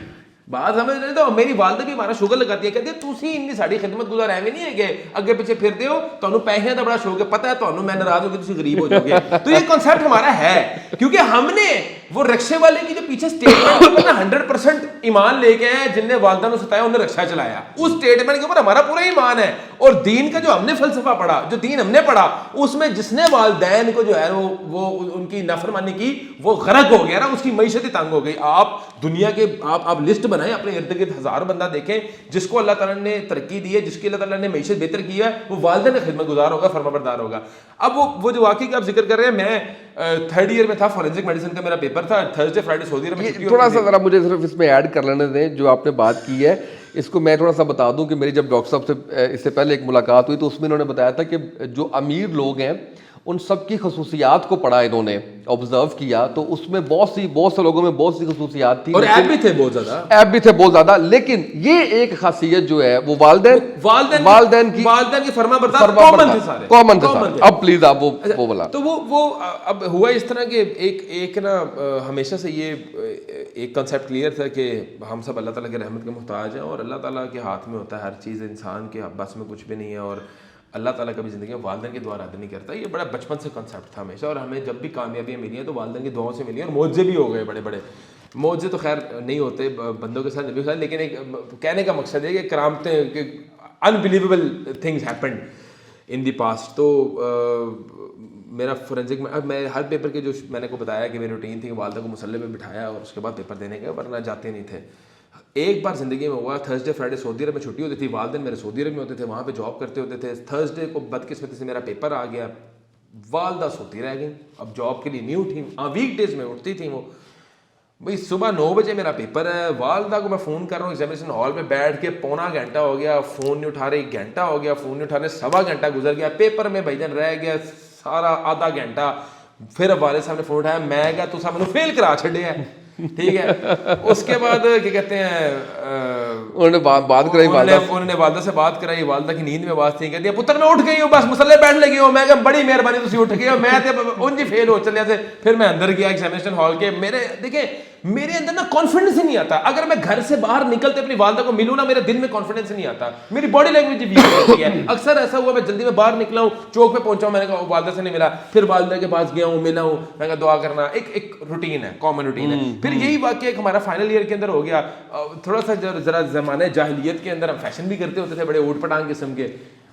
بات سمجھ رہے تو میری والدہ بھی ہمارا شوگر لگاتی ہے, کہتے ہیں تسی انی ساڈی خدمت گزار ایویں نہیں ہے کہ اگے پیچھے پھرتے ہو, تانوں پیسے دا بڑا شوق ہے, پتہ ہے تانوں میں ناراض ہو کے تسی غریب ہو جاؤ گے. تو یہ کنسیپٹ ہمارا ہے کیونکہ ہم نے وہ رکشے والے کی جو پیچھے اسٹیٹمنٹ کے اوپر 100% ایمان لے کے ہیں, جن نے والدہ نے ستایا انہوں نے رکشہ چلایا, اس اسٹیٹمنٹ کے اوپر ہمارا پورا ایمان ہے. اور دین کا جو ہم نے فلسفہ پڑھا, جو دین ہم نے پڑھا, اس میں جس نے والدین کو جو ہے وہ ان کی نافرمانی کی وہ غرق ہو گیا نا, اس کی معیشت ہی تنگ ہو گئی. آپ دنیا کے آپ لسٹ بنائیں اپنے ارد گرد, 1000 بندہ دیکھیں جس کو اللہ تعالیٰ نے ترقی دی ہے, جس کی اللہ تعالیٰ نے معیشت بہتر کی ہے, وہ والدہ نے خدمت گزار ہوگا, فرما بردار ہوگا. اب وہ جو واقعی کا آپ ذکر کر رہے ہیں, میں 3rd ایئر میں تھا, فورینسک میڈیسن کا میرا پیپر تھا, تھرسڈے فرائیڈے سعودی عرب میں. تھوڑا سا ذرا مجھے صرف اس میں ایڈ کر لینے دیں جو آپ نے بات کی ہے. اس کو میں تھوڑا سا بتا دوں کہ میری جب ڈاکٹر صاحب سے اس سے پہلے ایک ملاقات ہوئی تو اس میں انہوں نے بتایا تھا کہ جو امیر لوگ ہیں ان سب کی خصوصیات کو پڑھا انہوں نے, آبزرو کیا, تو اس میں بہت سے لوگوں میں بہت سی خصوصیات تھی, اور ایپ بھی تھے بہت زیادہ, لیکن یہ ایک خاصیت جو ہے وہ والدین کی فرما بردار کامن تھے سارے. اب پلیز آپ وہ بولا. تو وہ اب ہوا اس طرح کہ ایک نا ہمیشہ سے یہ ایک کنسیپٹ کلیئر تھا کہ ہم سب اللہ تعالیٰ کی رحمت کے محتاج ہیں, اور اللہ تعالیٰ کے ہاتھ میں ہوتا ہے ہر چیز, انسان کے بس میں کچھ بھی نہیں ہے, اور اللہ تعالیٰ کبھی زندگی میں والدین کی دعا رد نہیں کرتا. یہ بڑا بچپن سے کنسیپٹ تھا ہمیشہ, اور ہمیں جب بھی کامیابیاں ملی ہیں تو والدین کی دعاؤں سے ملی ہیں, اور معجزے بھی ہو گئے بڑے بڑے. معجزے تو خیر نہیں ہوتے بندوں کے ساتھ, نبی کے ساتھ, لیکن ایک کہنے کا مقصد ہے کہ کرامتیں, کہ unbelievable things happened in the past. تو میرا فورینسک میں اب میں ہر پیپر کے جو میں نے کو بتایا کہ میری روٹین تھی کہ والدہ کو مسلح پہ بٹھایا اور اس کے بعد پیپر دینے گئے, ورنہ جاتے نہیں تھے. ایک بار زندگی میں ہوا, تھرسڈے فرائیڈے سعودی عرب میں چھٹی ہوتی تھی, والدین میرے سعودی عرب میں ہوتے تھے, وہاں پہ جاب کرتے ہوتے تھے. تھرسڈے کو بدقسمتی سے میرا پیپر آ گیا, والدہ سوتی رہ گئی, اب جاب کے لیے نہیں اٹھی, ویک ڈیز میں اٹھتی تھیں وہ. بھائی صبح 9 بجے میرا پیپر ہے, والدہ کو میں فون کر رہا ہوں ایگزامینیشن ہال پہ بیٹھ کے, پونا گھنٹہ ہو گیا, فون نہیں اٹھا رہی, گھنٹہ ہو گیا فون نہیں اٹھا رہے, سوا گھنٹہ گزر گیا, پیپر میں بھائی جان رہ گیا سارا آدھا گھنٹہ. پھر اب والد صاحب نے فون اٹھایا, میں گیا تو صاحب نے فیل کرا چھڑے ہے, ٹھیک ہے. اس کے بعد کیا کہتے ہیں, انہوں نے بات کرائی, انہوں نے والدہ سے بات کرائی, والدہ کی نیند میں آواز تھی, کہتی ہے پتر میں اٹھ گئی ہوں, بس مسلے بیٹھ لگی ہوں. میں کہا بڑی مہربانی تسی اٹھ گئے ہو, میں ان جی فیل ہو چلے تھے. پھر میں اندر گیا ایگزامینیشن ہال کے, میرے اندر نا کانفیڈنس ہی نہیں آتا. اگر میں گھر سے باہر نکلتے اپنی والدہ کو ملوں نا, میرے دل میں کانفیڈنس نہیں آتا, میری باڈی لینگویج ویک ہوتی ہے. اکثر ایسا ہوا میں جلدی میں باہر نکلا ہوں, چوک پہ پہنچا ہوں, میں نے کہا والدہ سے نہیں ملا, پھر والدہ کے پاس گیا ہوں, ملا ہوں, میں کہا دعا کرنا, ایک روٹین ہے, کامن روٹین ہے. پھر یہی واقعہ ایک ہمارا فائنل ایئر کے اندر ہو گیا, تھوڑا سا ذرا زمانے جاہلیت کے اندر ہم فیشن بھی کرتے ہوتے تھے بڑے اوٹ پٹانگ قسم کے.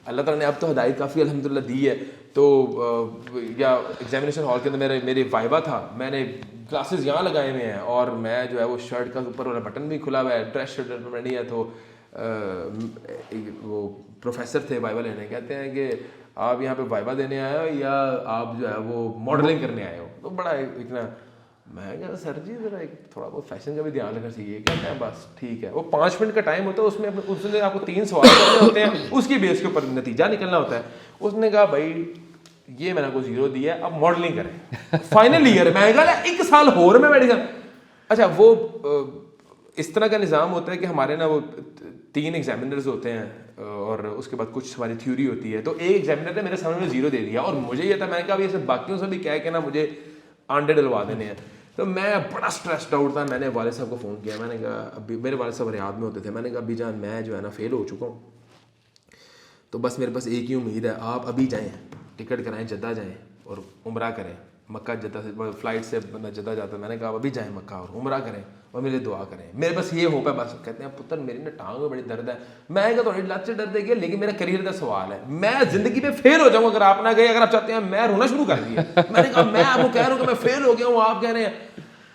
اللہ تعالیٰ نے اب تو ہدایت کافی الحمدللہ دی ہے. تو یا ایگزامینیشن ہال کے اندر میری وائبا تھا, میں نے گلاسز یہاں لگائے ہوئے ہیں, اور میں جو ہے وہ شرٹ کا اوپر والا بٹن بھی کھلا ہوا ہے, ڈریس شرٹ میں نہیں ہے. تو وہ پروفیسر تھے وائبا لینے, کہتے ہیں کہ آپ یہاں پہ وائبا دینے آئے ہو یا آپ جو ہے وہ ماڈلنگ کرنے آئے ہو. تو بڑا اتنا, میں کہا سر جی ذرا ایک تھوڑا بہت فیشن کا بھی دھیان رکھنا چاہیے. کہتے ہیں بس ٹھیک ہے. وہ 5 منٹ کا ٹائم ہوتا ہے, اس میں آپ کو 3 سوال کرنے ہوتے ہیں, اس کی بیس کے اوپر نتیجہ نکلنا ہوتا ہے. اس نے کہا بھائی یہ میں نے کو 0 دیا ہے, اب ماڈلنگ کریں فائنل ایئر. میں کہا 1 سال ہو میں بیٹھ گیا. اچھا وہ اس طرح کا نظام ہوتا ہے کہ ہمارے نا وہ 3 ایگزامینرز ہوتے ہیں, اور اس کے بعد کچھ ہماری تھیوری ہوتی ہے. تو ایک ایگزامینر نے میرے سامنے 0 دے دیا, اور مجھے یہ تھا, میں نے کہا یہ باقیوں سے بھی کیا ہے کہ نا مجھے آنڈے ڈلوا دینے ہیں. تو میں بڑا اسٹریسڈ آؤٹ تھا. میں نے والد صاحب کو فون کیا, میں نے کہا ابھی, میرے والد صاحب ریاض میں ہوتے تھے, میں نے کہا ابھی جان میں جو ہے نا فیل ہو چکا ہوں, تو بس میرے پاس ایک ہی امید ہے, آپ ابھی جائیں, ٹکٹ کرائیں, جدہ جائیں اور عمرہ کریں. مکہ جدہ سے فلائٹ سے بندہ جدہ جاتا ہے, میں نے کہا ابھی جائیں مکہ اور عمرہ کریں اور میرے دعا کریں, میرے بس یہ ہوپ ہے بس. کہتے ہیں پتر میری نا ٹانگ میں بڑی درد ہے. میں کہا تھوڑی لت سے درد ہے گیا, لیکن میرا کریئر کا سوال ہے, میں زندگی میں فیل ہو جاؤں اگر آپ نہ گئے. اگر آپ چاہتے ہیں, میں رونا شروع کر دیا. میں نے کہا میں آپ کو کہہ رہا ہوں کہ میں فیل ہو گیا ہوں, آپ کہہ رہے ہیں.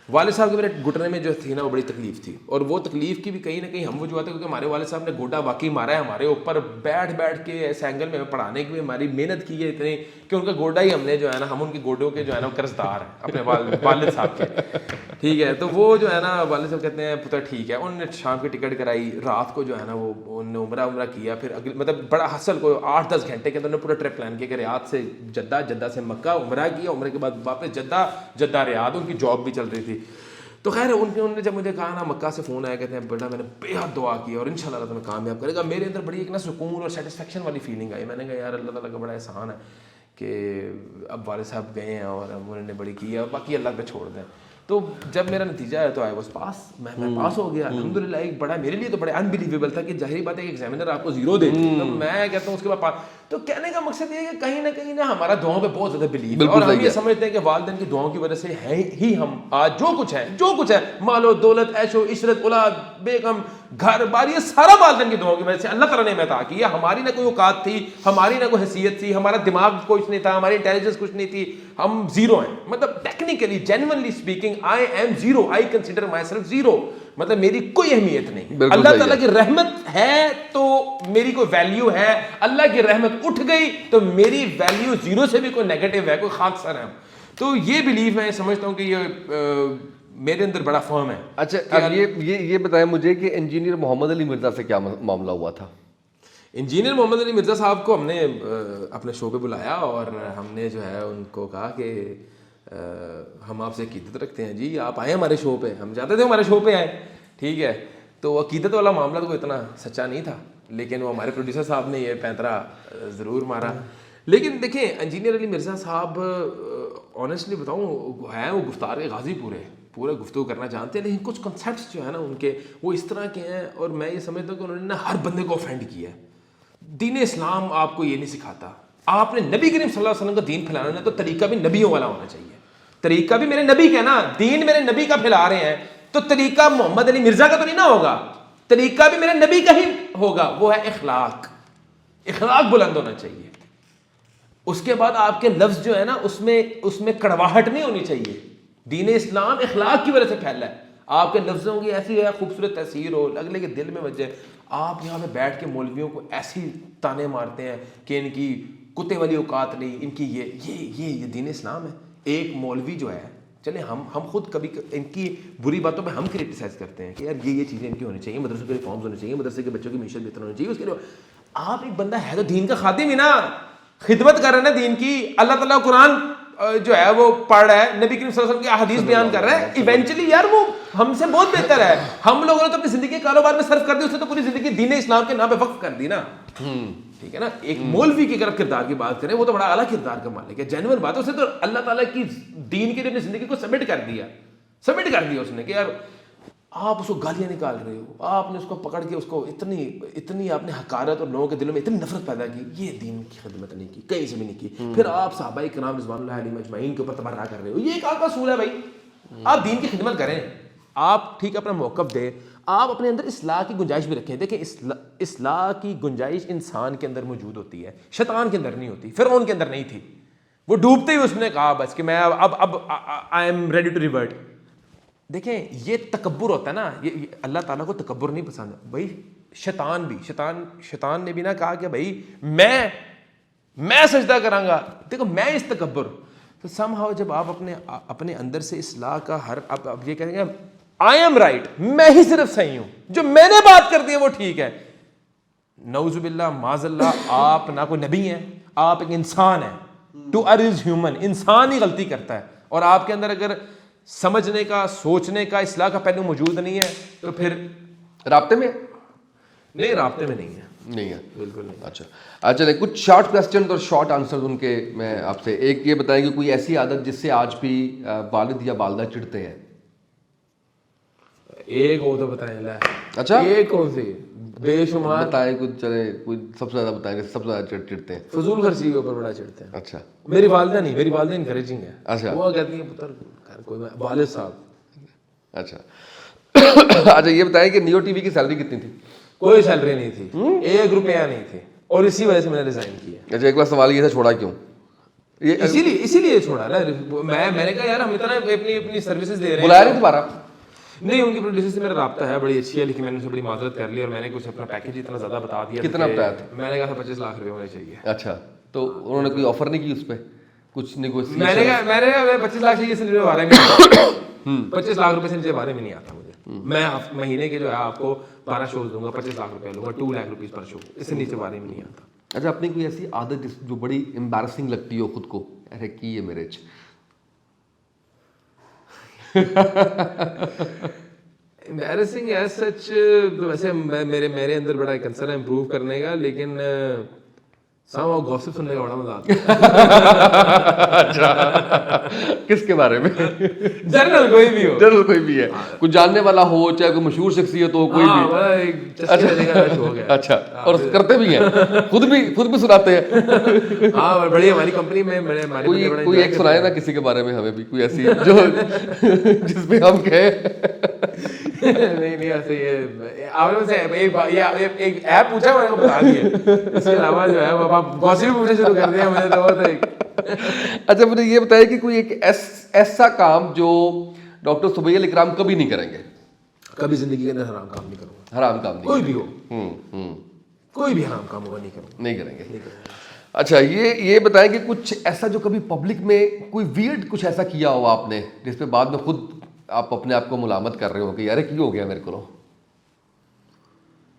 والد صاحب کے میرے گھٹنے میں جو تھی نا وہ بڑی تکلیف تھی, اور وہ تکلیف کی بھی کہیں نہ کہیں ہم وجوہات ہے کیونکہ ہمارے والد صاحب نے گوڈا واقعی مارا ہے ہمارے اوپر, بیٹھ کے ایس اینگل میں پڑھانے کی بھی ہماری محنت کی ہے اتنی کہ ان کا گوڈا ہی ہم نے جو ہے نا, ہم ان کی گوڈوں کے جو ہے نا قرضدار ہیں اپنے والد صاحب کے, ٹھیک ہے. تو وہ جو ہے نا والد صاحب کہتے ہیں پتر ٹھیک ہے. انہوں نے شام کی ٹکٹ کرائی, رات کو جو ہے نا وہ انہوں نے عمرہ کیا. پھر اگلے مطلب بڑا حاصل کو 8-10 گھنٹے کے اندر نے پورا ٹرپ پلان کیا کہ ریاض سے جدہ, جدہ سے مکہ, عمرہ کیا, عمرے کے بعد واپس جدہ, جدہ ریاض. ان کی جاب بھی چل رہی تھی. تو خیر انہوں نے جب مجھے کہا نا مکہ سے فون آیا, کہتے ہیں بیٹا میں نے بے حد دعا کی اور انشاءاللہ اللہ تمہیں کامیاب کرے گا. میرے اندر بڑی ایک نا سکون اور سیٹسفیکشن والی فیلنگ آئی. میں نے کہا یار اللہ تعالیٰ کا بڑا احسان ہے کہ اب والد صاحب گئے ہیں اور انہوں نے بڑی کی ہے, باقی اللہ پہ چھوڑ دیں. تو جب میرا نتیجہ آیا تو آئی واز پاس, میں پاس ہو گیا الحمدللہ. ایک بڑا میرے لیے تو بڑا انبلیویبل تھا کہ ظاہری بات ہے کہ ایگزامینر آپ کو 0 دے, میں کہتا ہوں اس کے بعد پاس. تو کہنے کا مقصد یہ ہے کہ کہیں نہ کہیں نا ہمارا دعاؤں پہ بہت زیادہ بلیو ہے, اور ہم یہ سمجھتے ہیں کہ والدین کی دعاؤں کی وجہ سے ہی ہم آج جو کچھ ہے مال و دولت, عیش و عشرت, اولاد, بیگم, گھر بار, یہ سارا والدین کی دعاؤں کی وجہ سے اللہ تعالیٰ نے ہمیں عطا کیا. ہماری نہ کوئی اوقات تھی, ہماری نہ کوئی حیثیت تھی, ہمارا دماغ کچھ نہیں تھا, ہماری انٹیلیجنس کچھ نہیں تھی, ہم 0 ہیں. مطلب technically genuinely speaking I am 0, I consider my self 0. مطلب میری کوئی اہمیت نہیں. اللہ تعالیٰ کی رحمت ہے تو میری کوئی ویلیو ہے, اللہ کی رحمت اٹھ گئی تو میری ویلیو 0 سے بھی کوئی نیگیٹو ہے, کوئی خاک سر ہے. تو یہ بلیف میں سمجھتا ہوں کہ یہ میرے اندر بڑا فرم ہے. اچھا اب یہ بتائیں مجھے کہ انجینئر محمد علی مرزا سے کیا معاملہ ہوا تھا؟ انجینئر محمد علی مرزا صاحب کو ہم نے اپنے شو پہ بلایا اور ہم نے جو ہے ان کو کہا کہ ہم آپ سے عقیدت رکھتے ہیں جی, آپ آئیں ہمارے شو پہ. ہم چاہتے تھے ہمارے شو پہ آئیں, ٹھیک ہے. تو عقیدت والا معاملہ تو اتنا سچا نہیں تھا, لیکن وہ ہمارے پروڈیوسر صاحب نے یہ پینترا ضرور مارا. لیکن دیکھیں انجینئر علی مرزا صاحب آنیسٹلی بتاؤں ہیں وہ گفتار کے غازی پورے گفتگو کرنا جانتے ہیں, لیکن کچھ کنسیپٹس جو ہے نا ان کے وہ اس طرح کے ہیں, اور میں یہ سمجھتا ہوں کہ انہوں نے ہر بندے کو آفینڈ کیا ہے. دین اسلام آپ کو یہ نہیں سکھاتا. آپ نے نبی کریم صلی اللہ علیہ وسلم کا دین پھیلانا ہے تو طریقہ بھی نبیوں والا ہونا چاہیے. طریقہ بھی میرے نبی کا نا, دین میرے نبی کا پھیلا رہے ہیں تو طریقہ محمد علی مرزا کا تو نہیں نا ہوگا, طریقہ بھی میرے نبی کا ہی ہوگا. وہ ہے اخلاق بلند ہونا چاہیے. اس کے بعد آپ کے لفظ جو ہے نا اس میں کڑواہٹ نہیں ہونی چاہیے. دین اسلام اخلاق کی وجہ سے پھیلا ہے. آپ کے لفظوں کی ایسی ہے خوبصورت تاثیر ہو, اگلے کے دل میں بجے. آپ یہاں پہ بیٹھ کے مولویوں کو ایسی تانے مارتے ہیں کہ ان کی کتے والی اوقات نہیں, ان کی یہ دین اسلام ہے. ایک مولوی جو ہے, چلے ہم خود کبھی ان کی بری باتوں پہ ہم کرٹیسائز کرتے ہیں کہ یار یہ چیزیں ان کی ہونی چاہیے, مدرسوں کے ریفارمز ہونے چاہیے, مدرسے کے بچوں کی معیشت بہتر ہونی چاہیے. اس کے لیے آپ ایک بندہ ہے تو دین کا خادم ہی نا, خدمت کر رہے ہیں دین کی. اللہ تعالیٰ قرآن جو ہے وہ پڑھ رہا ہے, نبی کریم صلی اللہ علیہ وسلم کی احادیث بیان کر رہا ہے. ایونچولی یار وہ ہم سے بہت بہتر ہے. ہم لوگوں نے تو اپنی زندگی کاروبار میں صرف کر دی, اس نے تو پوری زندگی دین اسلام کے نام پہ وقف کر دی نا, ٹھیک ہے نا. ایک مولوی کی اگر کردار کی بات کریں, وہ تو بڑا اعلیٰ کردار کا مالک ہے, جینوئن بات ہے. اس نے تو اللہ تعالیٰ کی دین کے لیے اپنی زندگی کو سبمٹ کر دیا اس نے کہ یار آپ اس کو گالیاں نکال رہے ہو, آپ نے اس کو پکڑ کے اس کو اتنی آپ نے حقارت اور لوگوں کے دلوں میں اتنی نفرت پیدا کی, یہ دین کی خدمت نہیں کی, کہیں سے بھی نہیں کی. پھر آپ صحابہ کرام رضوان اللہ علیہم اجمعین کے اوپر تبرہ کر رہے ہو. یہ ایک آپ کا اصول ہے بھائی, آپ دین کی خدمت کریں, آپ ٹھیک اپنا موقف دیں, آپ اپنے اندر اصلاح کی گنجائش بھی رکھیں. دیکھیں اصلاح کی گنجائش انسان کے اندر موجود ہوتی ہے, شیطان کے اندر نہیں ہوتی. فرعون کے اندر نہیں تھی, وہ ڈوبتے ہی اس نے کہا بس کہ میں اب I am ready to revert. دیکھیں یہ تکبر ہوتا ہے نا, یہ اللہ تعالیٰ کو تکبر نہیں پسند ہے بھائی. شیطان نے بھی نہ کہا کہ بھائی میں سجدہ کراں گا. دیکھو میں اس تکبر تو سم ہاؤ جب آپ اپنے اندر سے اصلاح کا اب یہ کہیں گے آئی ایم رائٹ, میں ہی صرف صحیح ہوں, جو میں نے بات کر دی ہے وہ ٹھیک ہے. نعوذ باللہ معاذ اللہ, آپ نہ کوئی نبی ہیں, آپ ایک انسان ہیں. ٹو ار از ہیومن, انسان ہی غلطی کرتا ہے. اور آپ کے اندر اگر سمجھنے کا, سوچنے کا, اصلاح کا پہلو موجود نہیں ہے تو پھر رابطے میں نہیں, رابطے میں نہیں ہے, بالکل نہیں. اچھا چلیں کچھ شارٹ کوسچن اور شارٹ آنسر ان کے میں آپ سے. ایک یہ بتائیں کہ کوئی ایسی عادت جس سے آج بھی والد یا والدہ چڑھتے ہیں. ایک وہ تو بتائیں. اچھا ایک کون سی بے شمار بتائیں کچھ, چلے کوئی سب سے زیادہ بتائیں کہ سب سے زیادہ چڑھتے ہیں. فضول خرچی کے اوپر بڑا چڑھتے ہیں. اچھا میری والدہ نہیں, میری والدہ انکریجنگ ہے. اچھا وہ کہتی ہیں پتر کوئی والد صاحب. اچھا اچھا یہ بتائیں کہ نیو ٹی وی کی سیلری کتنی تھی؟ کوئی سیلری نہیں تھی, 1 روپیہ نہیں تھی, اور اسی وجہ سے میں نے ریزائن کیا. اچھا ایک بار سوال یہ تھا چھوڑا کیوں؟ اسی لیے چھوڑا نا. میں نے کہا یار ہم اتنا اپنی سروسز دے رہے ہیں. بلایا نہیں دوبارہ؟ نہیں, ان کی پروڈیوسر سے میرا رابطہ ہے, بڑی اچھی ہے, لیکن میں نے اسے بڑی معذرت کر لی اور میں نے کچھ اپنا پیکیج اتنا زیادہ بتا دیا. کتنا بتایا تھا؟ میں نے کہا تھا 25 لاکھ روپے ہونے چاہیے. اچھا تو انہوں نے کوئی آفر نہیں کی اس پہ کچھ نیگوشیشن؟ میں نے کہا 25 لاکھ سے نیچے بارے میں 25 لاکھ روپے سے نیچے بارے میں نہیں آتا مجھے. میں مہینے کے جو ہے آپ کو 12 شوز دوں گا, 25 لاکھ روپے لوں گا, 2 لاکھ روپیز پر شو, اس سے نیچے بارے میں نہیں آتا. اچھا اپنی کوئی ایسی عادت جو بڑی امبیرسنگ لگتی ہو خود کو, ارے کی ہے میرے امبیرسنگ ایز سچ ویسے میرے اندر بڑا کنسرن ہے امپروو کرنے کا, لیکن سامو گوسپ سننے کا بڑا مزہ آتا ہے. اچھا کس کے بارے میں؟ جنرل کوئی بھی ہو, جنرل کوئی بھی ہے, کوئی جاننے والا ہو, چاہے کوئی مشہور شخصیت ہو, کوئی بھی. اچھا اور کرتے بھی ہیں, خود بھی سناتے ہیں. ہاں بڑی ہماری کمپنی میں کوئی ایک سنائے نا کسی کے بارے میں ہمیں بھی, کوئی ایسی جو جس پہ ہم کہیں. نہیں ایسے یہ آپ نے ایک ایپ پوچھا میں نے بتا دیا, اس کے علاوہ جو ہے آپ گوسپ پوچھنا شروع کر دیا مجھے تو. اچھا مجھے یہ بتائیے کہ کوئی ایک ایسا کام جو ڈاکٹر سبیہ الاکرام کبھی نہیں کریں گے. کبھی زندگی کے اندر حرام کام نہیں کروں گا. حرام کام نہیں, کوئی بھی ہو, کوئی بھی حرام کام ہوگا نہیں کریں گے. اچھا یہ بتائیں کہ کچھ ایسا جو کبھی پبلک میں کوئی ویئرڈ کچھ ایسا کیا ہو آپ نے جس پہ بعد میں خود آپ اپنے آپ کو ملامت کر رہے ہو کہ یار کی ہو گیا میرے کو.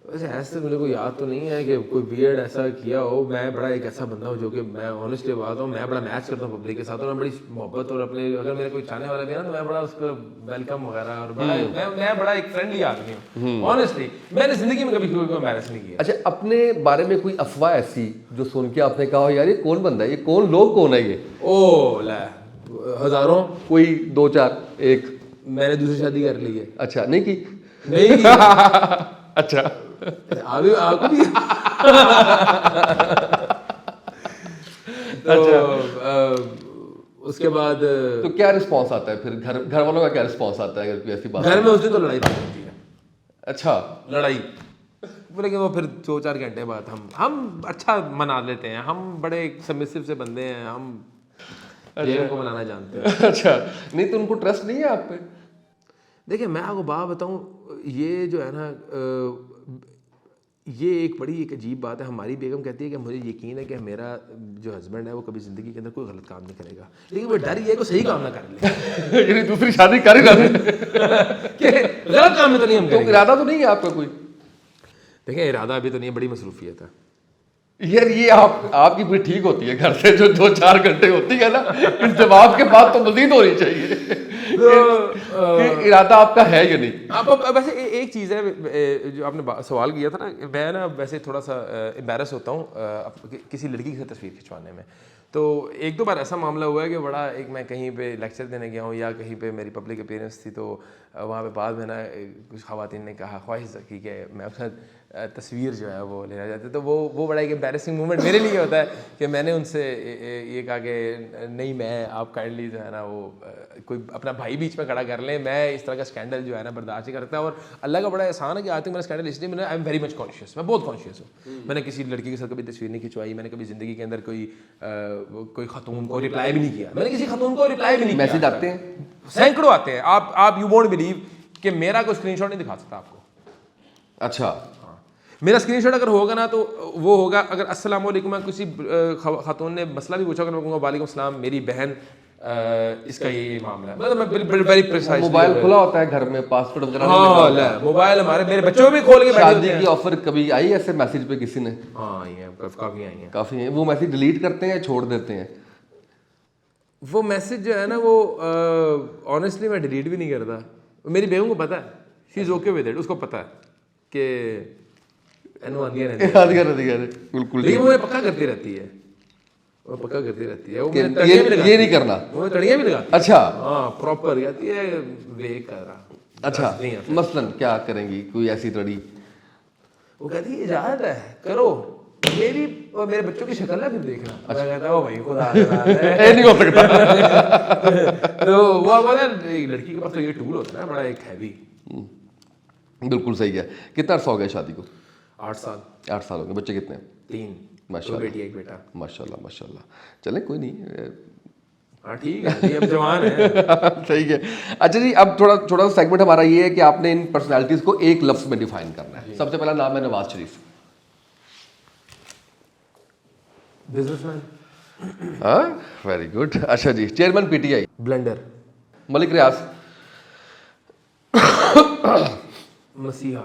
ویسے ایسے میرے کو یاد تو نہیں ہے کہ کوئی ویئرڈ ایسا کیا ہو. میں بڑا ایک ایسا بندہ ہوں جو کہ میں آنیسٹلی بات ہوں, میں بڑا میچ کرتا ہوں پبلک کے ساتھ, اور میں بڑی محبت, اور اپنے اگر میرے کوئی چاہنے والا بھی ہے نا تو میں بڑا اس کو ویلکم وغیرہ, اور بڑا میں بڑا ایک فرینڈلی آدمی ہوں آنیسٹلی. میں نے زندگی میں کبھی کوئی امبیرس نہیں کیا. اچھا, اپنے بارے میں کوئی افواہ ایسی جو سن کے آپ نے کہا یار یہ کون بندہ ہے, یہ کون لوگ کون ہے یہ؟ او لے ہزاروں, کوئی 2-4 ایک. میں نے دوسری شادی کر لی ہے. اچھا, نہیں کی؟ نہیں اچھا, آپ کو بھی اس کے بعد تو کیا رسپانس آتا ہے پھر گھر والوں کا, کیا رسپانس آتا ہے اگر کوئی ایسی بات؟ گھر میں اس دن تو لڑائی ہوتی ہے. اچھا, لڑائی بولے کہ وہ پھر 2-4 گھنٹے بعد ہم اچھا منا لیتے ہیں, ہم بڑے سبمسو سے بندے ہیں, ہم بیگم کو منانا جانتے ہیں. اچھا, نہیں تو ان کو ٹرسٹ نہیں ہے آپ پہ؟ دیکھیں میں آپ کو بات بتاؤں, یہ جو ہے نا یہ ایک بڑی ایک عجیب بات ہے. ہماری بیگم کہتی ہے کہ مجھے یقین ہے کہ میرا جو ہسبینڈ ہے وہ کبھی زندگی کے اندر کوئی غلط کام نہیں کرے گا, لیکن وہ ڈر یہ ہے کہ صحیح کام نہ کر لے. یعنی دوسری شادی کر ہی نہ لے, کہ غلط کام میں تو نہیں ہم تو کریں گے. ارادہ تو نہیں ہے آپ کا کوئی؟ دیکھیں ارادہ ابھی تو نہیں ہے, بڑی مصروفیت ہے. یار یہ آپ کی پھر ٹھیک ہوتی ہے گھر سے جو 2-4 گھنٹے ہوتی ہے نا, اس جواب کے بعد تو مزید ہونی چاہیے کہ ارادہ آپ کا ہے یا نہیں. ویسے ایک چیز ہے جو آپ نے سوال کیا تھا نا, میں نا ویسے تھوڑا سا امبیرس ہوتا ہوں کسی لڑکی کے ساتھ تصویر کھنچوانے میں. تو 1-2 بار ایسا معاملہ ہوا ہے کہ بڑا ایک میں کہیں پہ لیکچر دینے گیا ہوں یا کہیں پہ میری پبلک اپیئرنس تھی, تو وہاں پہ بعد میں نا کچھ خواتین نے کہا, خواہش کی کہ میں اپنے ساتھ تصویر جو ہے وہ لینا چاہتے. تو وہ بڑا ایک امبیرسنگ مومنٹ میرے لیے ہوتا ہے کہ میں نے ان سے یہ کہا کہ نہیں, میں آپ کائنڈلی جو ہے نا وہ کوئی اپنا بھائی بیچ میں کھڑا کر لیں, میں اس طرح کا اسکینڈل جو ہے نا برداشت نہیں کرتا. اور اللہ کا بڑا احسان ہے کہ آج تک میرا اسکینڈل اس لیے میں I am very much conscious, میں بہت کانشیس ہوں. میں نے کسی لڑکی کے ساتھ کبھی تصویر نہیں کھنچوائی, میں نے کبھی زندگی کے اندر کوئی خاتون کو رپلائی بھی نہیں کیا, میں نے کسی خاتون کو رپلائی بھی نہیں کیا. میسج آتے ہیں سینکڑوں آتے ہیں, آپ یو وونٹ بلیو کہ میرا کوئی اسکرین شاٹ نہیں دکھا سکتا آپ کو. اچھا, میرا اسکرین شاٹ اگر ہوگا نا تو وہ ہوگا اگر السلام علیکم, میں کسی خاتون نے مسئلہ بھی پوچھا, میں کہوں گا وعلیکم السلام میری بہن, اس کا یہ معاملہ ہے. مطلب میں ویری پریسائز, موبائل کھلا ہوتا ہے گھر میں, پاسورڈ وغیرہ. ہاں موبائل ہمارے میرے بچوں بھی کھول کے بیٹھے شادی کی آفر کبھی آئی ایسے میسج پہ کسی نے؟ ہاں آئی ہیں, کافی آئی ہیں. کافی ہیں. وہ میسج ڈیلیٹ کرتے ہیں یا چھوڑ دیتے ہیں؟ وہ میسج جو ہے نا وہ آنیسٹلی میں ڈیلیٹ بھی نہیں کرتا. میری بیگم کو پتہ ہے, شی از اوکے ود اٹ, اس کو پتہ ہے کہ بالکل, لیکن وہ پکا کرتی رہتی ہے, وہ پکا کرتی رہتی ہے, یہ نہیں کرنا, وہ تڑیاں بھی لگاتی. اچھا, ہاں پراپر کہتی ہے وے کر رہا. اچھا, مثلاً کیا کریں گی کوئی ایسی تڑی؟ وہ کہتی ہے اجازت ہے کرو, میری اور میرے بچوں کی شکل ہے پھر دیکھنا. میں کہتا ہوں بھائی خدا نہیں ہو سکتا. تو وہ لڑکی کے پاس تو یہ ٹول ہوتا ہے بڑا ایک ہیوی. بالکل صحیح ہے. کتنا عرصہ ہو گیا شادی کو؟ 8 سال. 8 سال ہو گئے. بچے کتنے ہیں؟ 3. ماشاء اللہ, بیٹی ایک بیٹا. ماشاء اللہ ماشاء اللہ. چلیں کوئی نہیں, ہاں ٹھیک ہے, اب جوان ہے. صحیح ہے. اچھا جی, اب تھوڑا سا سیگمنٹ ہمارا یہ ہے کہ آپ نے ان پرسنالٹیز کو ایک لفظ میں ڈیفائن کرنا ہے. سب سے پہلا نام ہے نواز شریف. Business man. ہاں ویری گڈ. اچھا جی, chairman P T I. Blunder. Malik Riaz. مسیحا.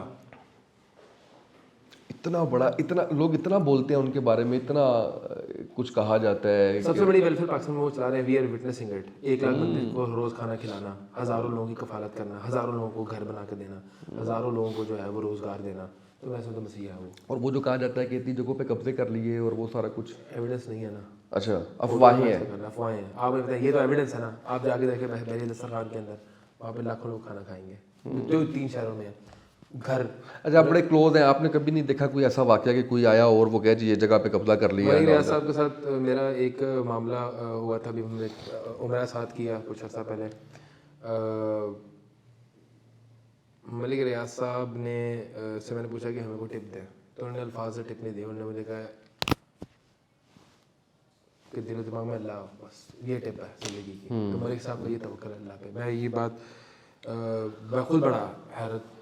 اتنا بڑا, اتنا لوگ اتنا بولتے ہیں ان کے بارے میں, اتنا کچھ کہا جاتا ہے. سب سے بڑی ویلفیئر پاکستان میں وہ چلا رہے ہیں, we are witnessing it. 1 lakh بندے کو روز کھانا کھلانا, ہزاروں لوگوں کی کفالت کرنا, ہزاروں لوگوں کو گھر بنا کے دینا, ہزاروں لوگوں کو جو ہے وہ روزگار دینا. تو ویسے تو مسیحا ہے وہ. اور وہ جو کہا جاتا ہے کہ اتنی جگہوں پہ قبضے کر لیے اور وہ سارا کچھ, ایویڈنس نہیں ہے نا. اچھا افواہیں ہیں. افواہیں ہیں. آپ یہ تو ایویڈنس ہے نا, آپ جا کے دیکھیں بحری دسترخوان کے اندر, وہاں پہ لاکھوں لوگ کھانا کھائیں گے جو 3 شہروں میں گھر. اچھا آپ بڑے کلوز ہیں, آپ نے کبھی نہیں دیکھا کوئی ایسا واقعہ کہ کوئی آیا اور وہ کہہ جی یہ جگہ پہ قبضہ کر لیا؟ ملک ریاض صاحب کے ساتھ میرا ایک معاملہ ہوا تھا, ابھی ہم نے عمرہ ساتھ کیا کچھ عرصہ پہلے. ملک ریاض صاحب نے سے میں نے پوچھا کہ ہمیں کو ٹپ دیں, تو انہوں نے الفاظ سے ٹپ نہیں دی. انہوں نے مجھے کہا کہ دل و دماغ میں اللہ, بس یہ ٹپ ہے زندگی کی. تو ملک صاحب کا یہ توکل اللہ پہ. میں یہ بات میں خود بڑا حیرت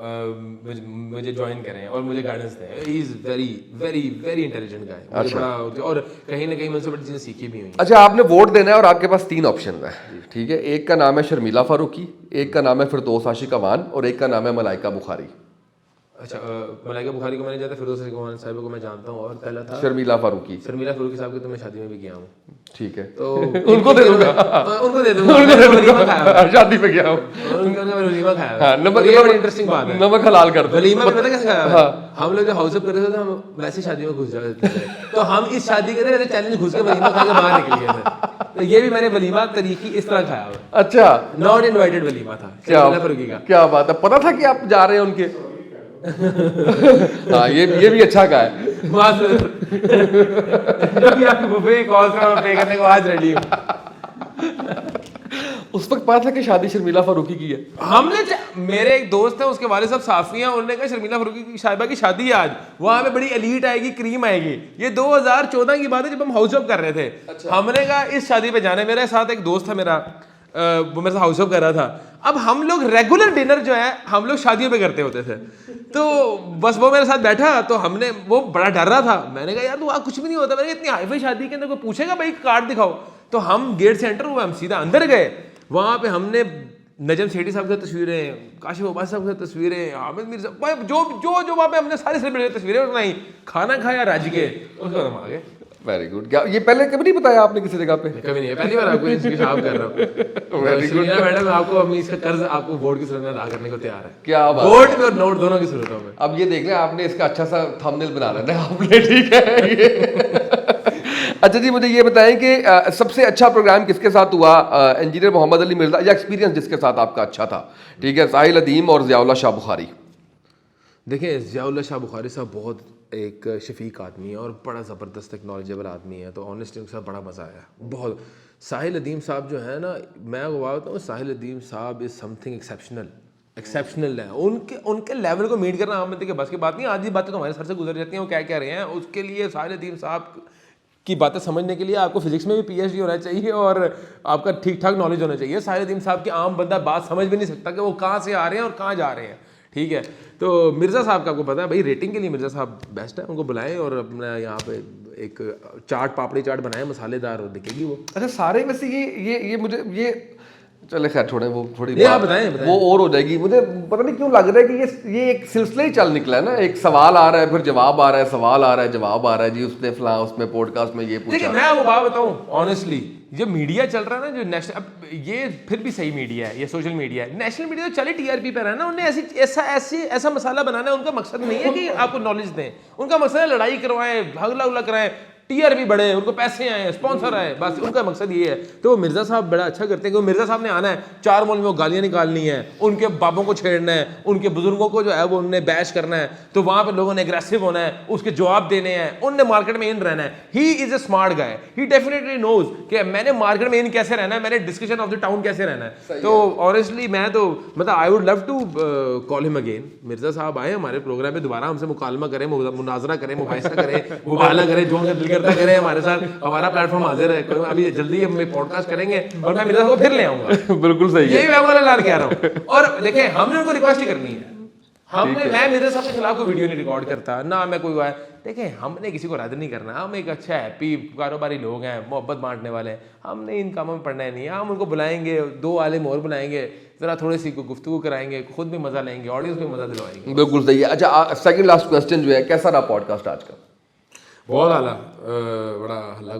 مجھے جوائن کریں اور مجھے گائیڈنس دیں. He is very very very intelligent guy, مجھے بڑا, اور کہیں نہ کہیں میں سے بڑی چیزیں سیکھی بھی ہوئی. اچھا, آپ نے ووٹ دینا ہے اور آپ کے پاس 3 آپشن ہیں, ٹھیک ہے. ایک کا نام ہے شرمیلا فاروقی, ایک کا نام ہے فردوس عاشق اوان, اور ایک کا نام ہے ملائکہ بخاری. اچھا, ملائکہ بخاری کو میں نہیں جانتا, فردوس عاشق اوان صاحب کو میں جانتا ہوں, اور پہلا تھا شرمیلا فاروقی. شرمیلا فاروقی صاحب کی تو میں شادی میں بھی گیا ہوں. ٹھیک ہے, تو ان کو دے دوں گا, ان کو دے دوں گا, شادی پہ گیا ہوں, ان کا ولیمہ کھایا. یہ بڑی انٹرسٹنگ بات ہے, نمک حلال کر دو. ولیمہ بھی پتہ کیسے کھایا, ہم لوگ جب ہاؤس اپ کرتے تھے تو ہم ویسی شادی میں گھس جاتے تھے, تو ہم اس شادی کے لیے چیلنج گھس کے ولیمہ کھا کے باہر نکل گئے تھے. تو یہ بھی میں نے ولیمہ طریقی اس طرح کھایا ہوا. اچھا, ناٹ انوائٹڈ ولیمہ تھا شرمیلا فاروقی کا. کیا بات ہے, پتا تھا کہ آپ جا رہے ہیں ان کے. ہاں, یہ بھی اچھا کہا ہے. اس وقت پتا تھا کہ شادی شرمیلا فاروقی کی ہے. ہم نے, میرے ایک دوست ہیں, اس کے والد صاحب صحافی ہیں, انہوں نے کہا شرمیلا فاروقی کی صاحبہ کی شادی ہے آج, وہاں پہ بڑی ایلیٹ آئے گی, کریم آئے گی. یہ 2014 کی بات ہے جب ہم ہاؤس اپ کر رہے تھے. ہم نے کہا اس شادی پہ جانا ہے. میرے ساتھ ایک دوست ہے میرا, وہ میرے ساتھ ہاؤس اپ کر رہا تھا. اب ہم لوگ ریگولر ڈنر جو ہے ہم لوگ شادیوں پہ کرتے ہوتے تھے, تو بس وہ میرے ساتھ بیٹھا, تو ہم نے, وہ بڑا ڈر رہا تھا. میں نے کہا یار تو کچھ بھی نہیں ہوتا. میں نے کہا اتنی ہائی فائی شادی کے اندر کوئی پوچھے گا بھائی کارڈ دکھاؤ. تو ہم گیٹ سے انٹر ہوئے, ہم سیدھا اندر گئے. وہاں پہ ہم نے نجم سیٹھی صاحب کی تصویریں, کاشف عباس صاحب کی تصویریں, حامد مرزا, جو وہاں پہ ہم نے ساری سیلیبریٹی کی تصویریں بنائی, کھانا کھایا راج کے, اس کے بعد ہم آ گئے. Very good. کیا یہ پہلے کبھی نہیں بتایا آپ نے کسی جگہ پہ؟ کبھی نہیں, پہلی بار آپ کو اس کی شام کر رہا ہوں. میڈم آپ کو اپنی اس کا قرض آپ کو ووٹ کی صورت میں ادا کرنے کو تیار ہے. کیا بات, ووٹ بھی اور نوٹ دونوں کی صورتوں میں. اب یہ دیکھ لیں, آپ نے اس کا اچھا سا تھم نیل بنا لینا ہے آپ نے, ٹھیک ہے. اچھا جی, مجھے یہ بتائیں کہ سب سے اچھا پروگرام کس کے ساتھ ہوا, انجینئر محمد علی مرزا, یا ایکسپیرینس جس کے ساتھ آپ کا اچھا تھا, ٹھیک ہے, ساحل ادیم اور ضیاء اللہ شاہ بخاری. دیکھیں, ضیاء اللہ شاہ بخاری صاحب بہت ایک شفیق آدمی ہے اور بڑا زبردست ایک نالجیبل آدمی ہے, تو آنیسٹلی ان کے ساتھ بڑا مزہ آیا بہت. ساحل ادیم صاحب جو ہے نا, میں آپ کو بات بتاؤں, ساحل ادیم صاحب از سم تھنگ ایکسیپشنل ہے. ان کے لیول کو میٹ کرنا عام بندے کے بس کی بات نہیں. آدھی باتیں تو ہمارے سر سے گزر جاتی ہیں, وہ کیا کہہ رہے ہیں. اس کے لیے ساحل ادیم صاحب کی باتیں سمجھنے کے لیے آپ کو فزکس میں بھی پی ایچ ڈی ہونا چاہیے اور آپ کا ٹھیک ٹھاک نالج ہونا چاہیے. ساحل ادیم صاحب کی عام بندہ بات سمجھ بھی نہیں سکتا کہ وہ کہاں سے آ رہے ہیں اور کہاں جا رہے ہیں, ٹھیک ہے. تو مرزا صاحب کا آپ کو پتا ہے بھائی, ریٹنگ کے لیے مرزا صاحب بیسٹ ہے, ان کو بلائیں اور اپنا یہاں پہ ایک چاٹ, پاپڑی چاٹ بنائیں مسالے دار, اور دکھے گی وہ. اچھا, سارے میں سے یہ مجھے یہ, چلے خیر چھوڑیں, وہ تھوڑی بتائیں وہ اور ہو جائے گی. مجھے پتہ نہیں کیوں لگ رہا ہے کہ یہ ایک سلسلہ ہی چل نکلا ہے نا, ایک سوال آ رہا ہے, پھر جواب آ رہا ہے, سوال آ رہا ہے, جواب آ رہا ہے, جی اس نے فلاں, اس میں پوڈ کاسٹ میں یہ پوچھا. دیکھیں, میں وہ بات بتاؤں آنیسٹلی, جو میڈیا چل رہا ہے نا, جو نیشنل, اب یہ پھر بھی صحیح میڈیا ہے, یہ سوشل میڈیا ہے. نیشنل میڈیا تو چلے ٹی آر پی پہ رہنا, انہیں ایسا مسئلہ بنانا ہے. ان کا مقصد نہیں ہے کہ آپ کو نالج دیں, ان کا مقصد ہے لڑائی کروائیں, ہگلا کرائیں, ٹی آر پی بڑھے, ان کو پیسے آئیں, اسپانسر آئے, بس ان کا مقصد یہ ہے. تو وہ مرزا صاحب بڑا اچھا کرتے ہیں کہ مرزا صاحب نے آنا ہے, 4 مول میں وہ گالیاں نکالنی ہیں, ان کے بابوں کو چھیڑنا ہے, ان کے بزرگوں کو جو ہے وہ انہوں نے بیش کرنا ہے, تو وہاں پہ لوگوں نے اگریسو ہونا ہے, اس کے جواب دینے ہیں, ان نے مارکیٹ میں ان رہنا ہے. ہی از a smart guy, he definitely نوز کہ میں نے مارکیٹ میں ان کیسے رہنا ہے, میں نے ڈسکشن آف دا ٹاؤن کیسے رہنا ہے. تو آنیسٹلی میں تو مطلب I would love to call ہم اگین. مرزا صاحب آئے ہمارے پروگرام پہ, دوبارہ ہم سے مکالمہ کریں, مناظرہ کریں, مباحثہ کریں, مباہلہ کریں, جو دل کرتا کریں ہمارے ساتھ. ہمارا پلیٹ فارم حاضر ہے, ابھی جلدی ہم پوڈ کاسٹ کریں گے اور میں مرزا کو پھر لے آؤں گا. بالکل صحیح ہے, یہی میں آپ کو اعلان کہہ رہا ہوں. اور دیکھیں, ہم نے ان کو ریکویسٹ ہی کرنی ہے. میں مرزا صاحب کے خلاف کوئی ویڈیو نہیں ریکارڈ کرتا, نہ میں کوئی ہے. دیکھیں, ہم نے کسی کو رد نہیں کرنا, ہم ایک اچھا ہیپی کاروباری لوگ ہیں, محبت بانٹنے والے ہیں. ہم نے ان کاموں میں پڑھنا ہی نہیں. ہم ان کو بلائیں گے, 2 عالم اور بلائیں گے, ذرا تھوڑی سی گفتگو کرائیں گے, خود بھی مزہ لیں گے, آڈینس بھی مزہ دلوائیں گے. بالکل صحیح ہے. اچھا, سیکنڈ لاسٹ کوسچن جو ہے, کیسا رہا پوڈ کاسٹ آج کا؟ بہت اعلیٰ, بڑا ہلا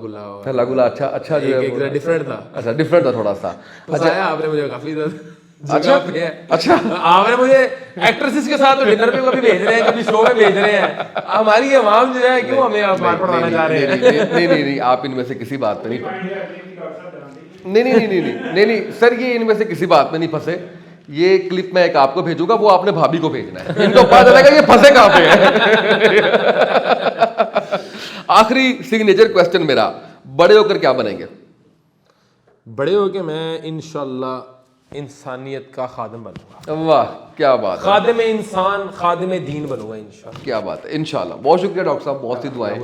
گلا, اچھا جو ہے ڈفرینٹ تھا. اچھا, ڈفرینٹ تھا تھوڑا سا. اچھا, آپ نے مجھے کافی اچھا آپ نے مجھے ایکٹریسز کے ساتھ ڈنر پہ کبھی بھیج رہے ہیں, کبھی شو میں بھیج رہے ہیں. ہماری عوام جو ہے کیوں ہمیں مار پڑانا چاہ رہے ہیں. نہیں, آپ ان میں سے کسی بات پہ نہیں سر, یہ ان میں سے کسی بات میں نہیں پھنسے. یہ کلپ میں ایک آپ کو بھیجوں گا, وہ آپ نے بھابھی کو بھیجنا ہے, ان کو پتا چلے گا یہ پھنسے کہاں پہ ہیں. آخری سگنیچر کوسچن میرا, بڑے ہو کر کیا بنیں گے؟ بڑے ہو کے میں انشاءاللہ انسانیت کا خادم بنوں گا. واہ, کیا بات ہے, خادم انسان, خادم دین بنوں گا انشاءاللہ. کیا بات ہے, انشاءاللہ. بہت شکریہ ڈاکٹر صاحب, بہت سی دعائیں,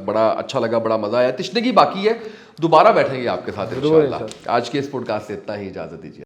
بڑا اچھا لگا, بڑا مزہ آیا. تشنگی باقی ہے, دوبارہ بیٹھیں گے آپ کے ساتھ انشاءاللہ. آج کے اس پوڈ کاسٹ سے اتنا ہی, اجازت دیجیے.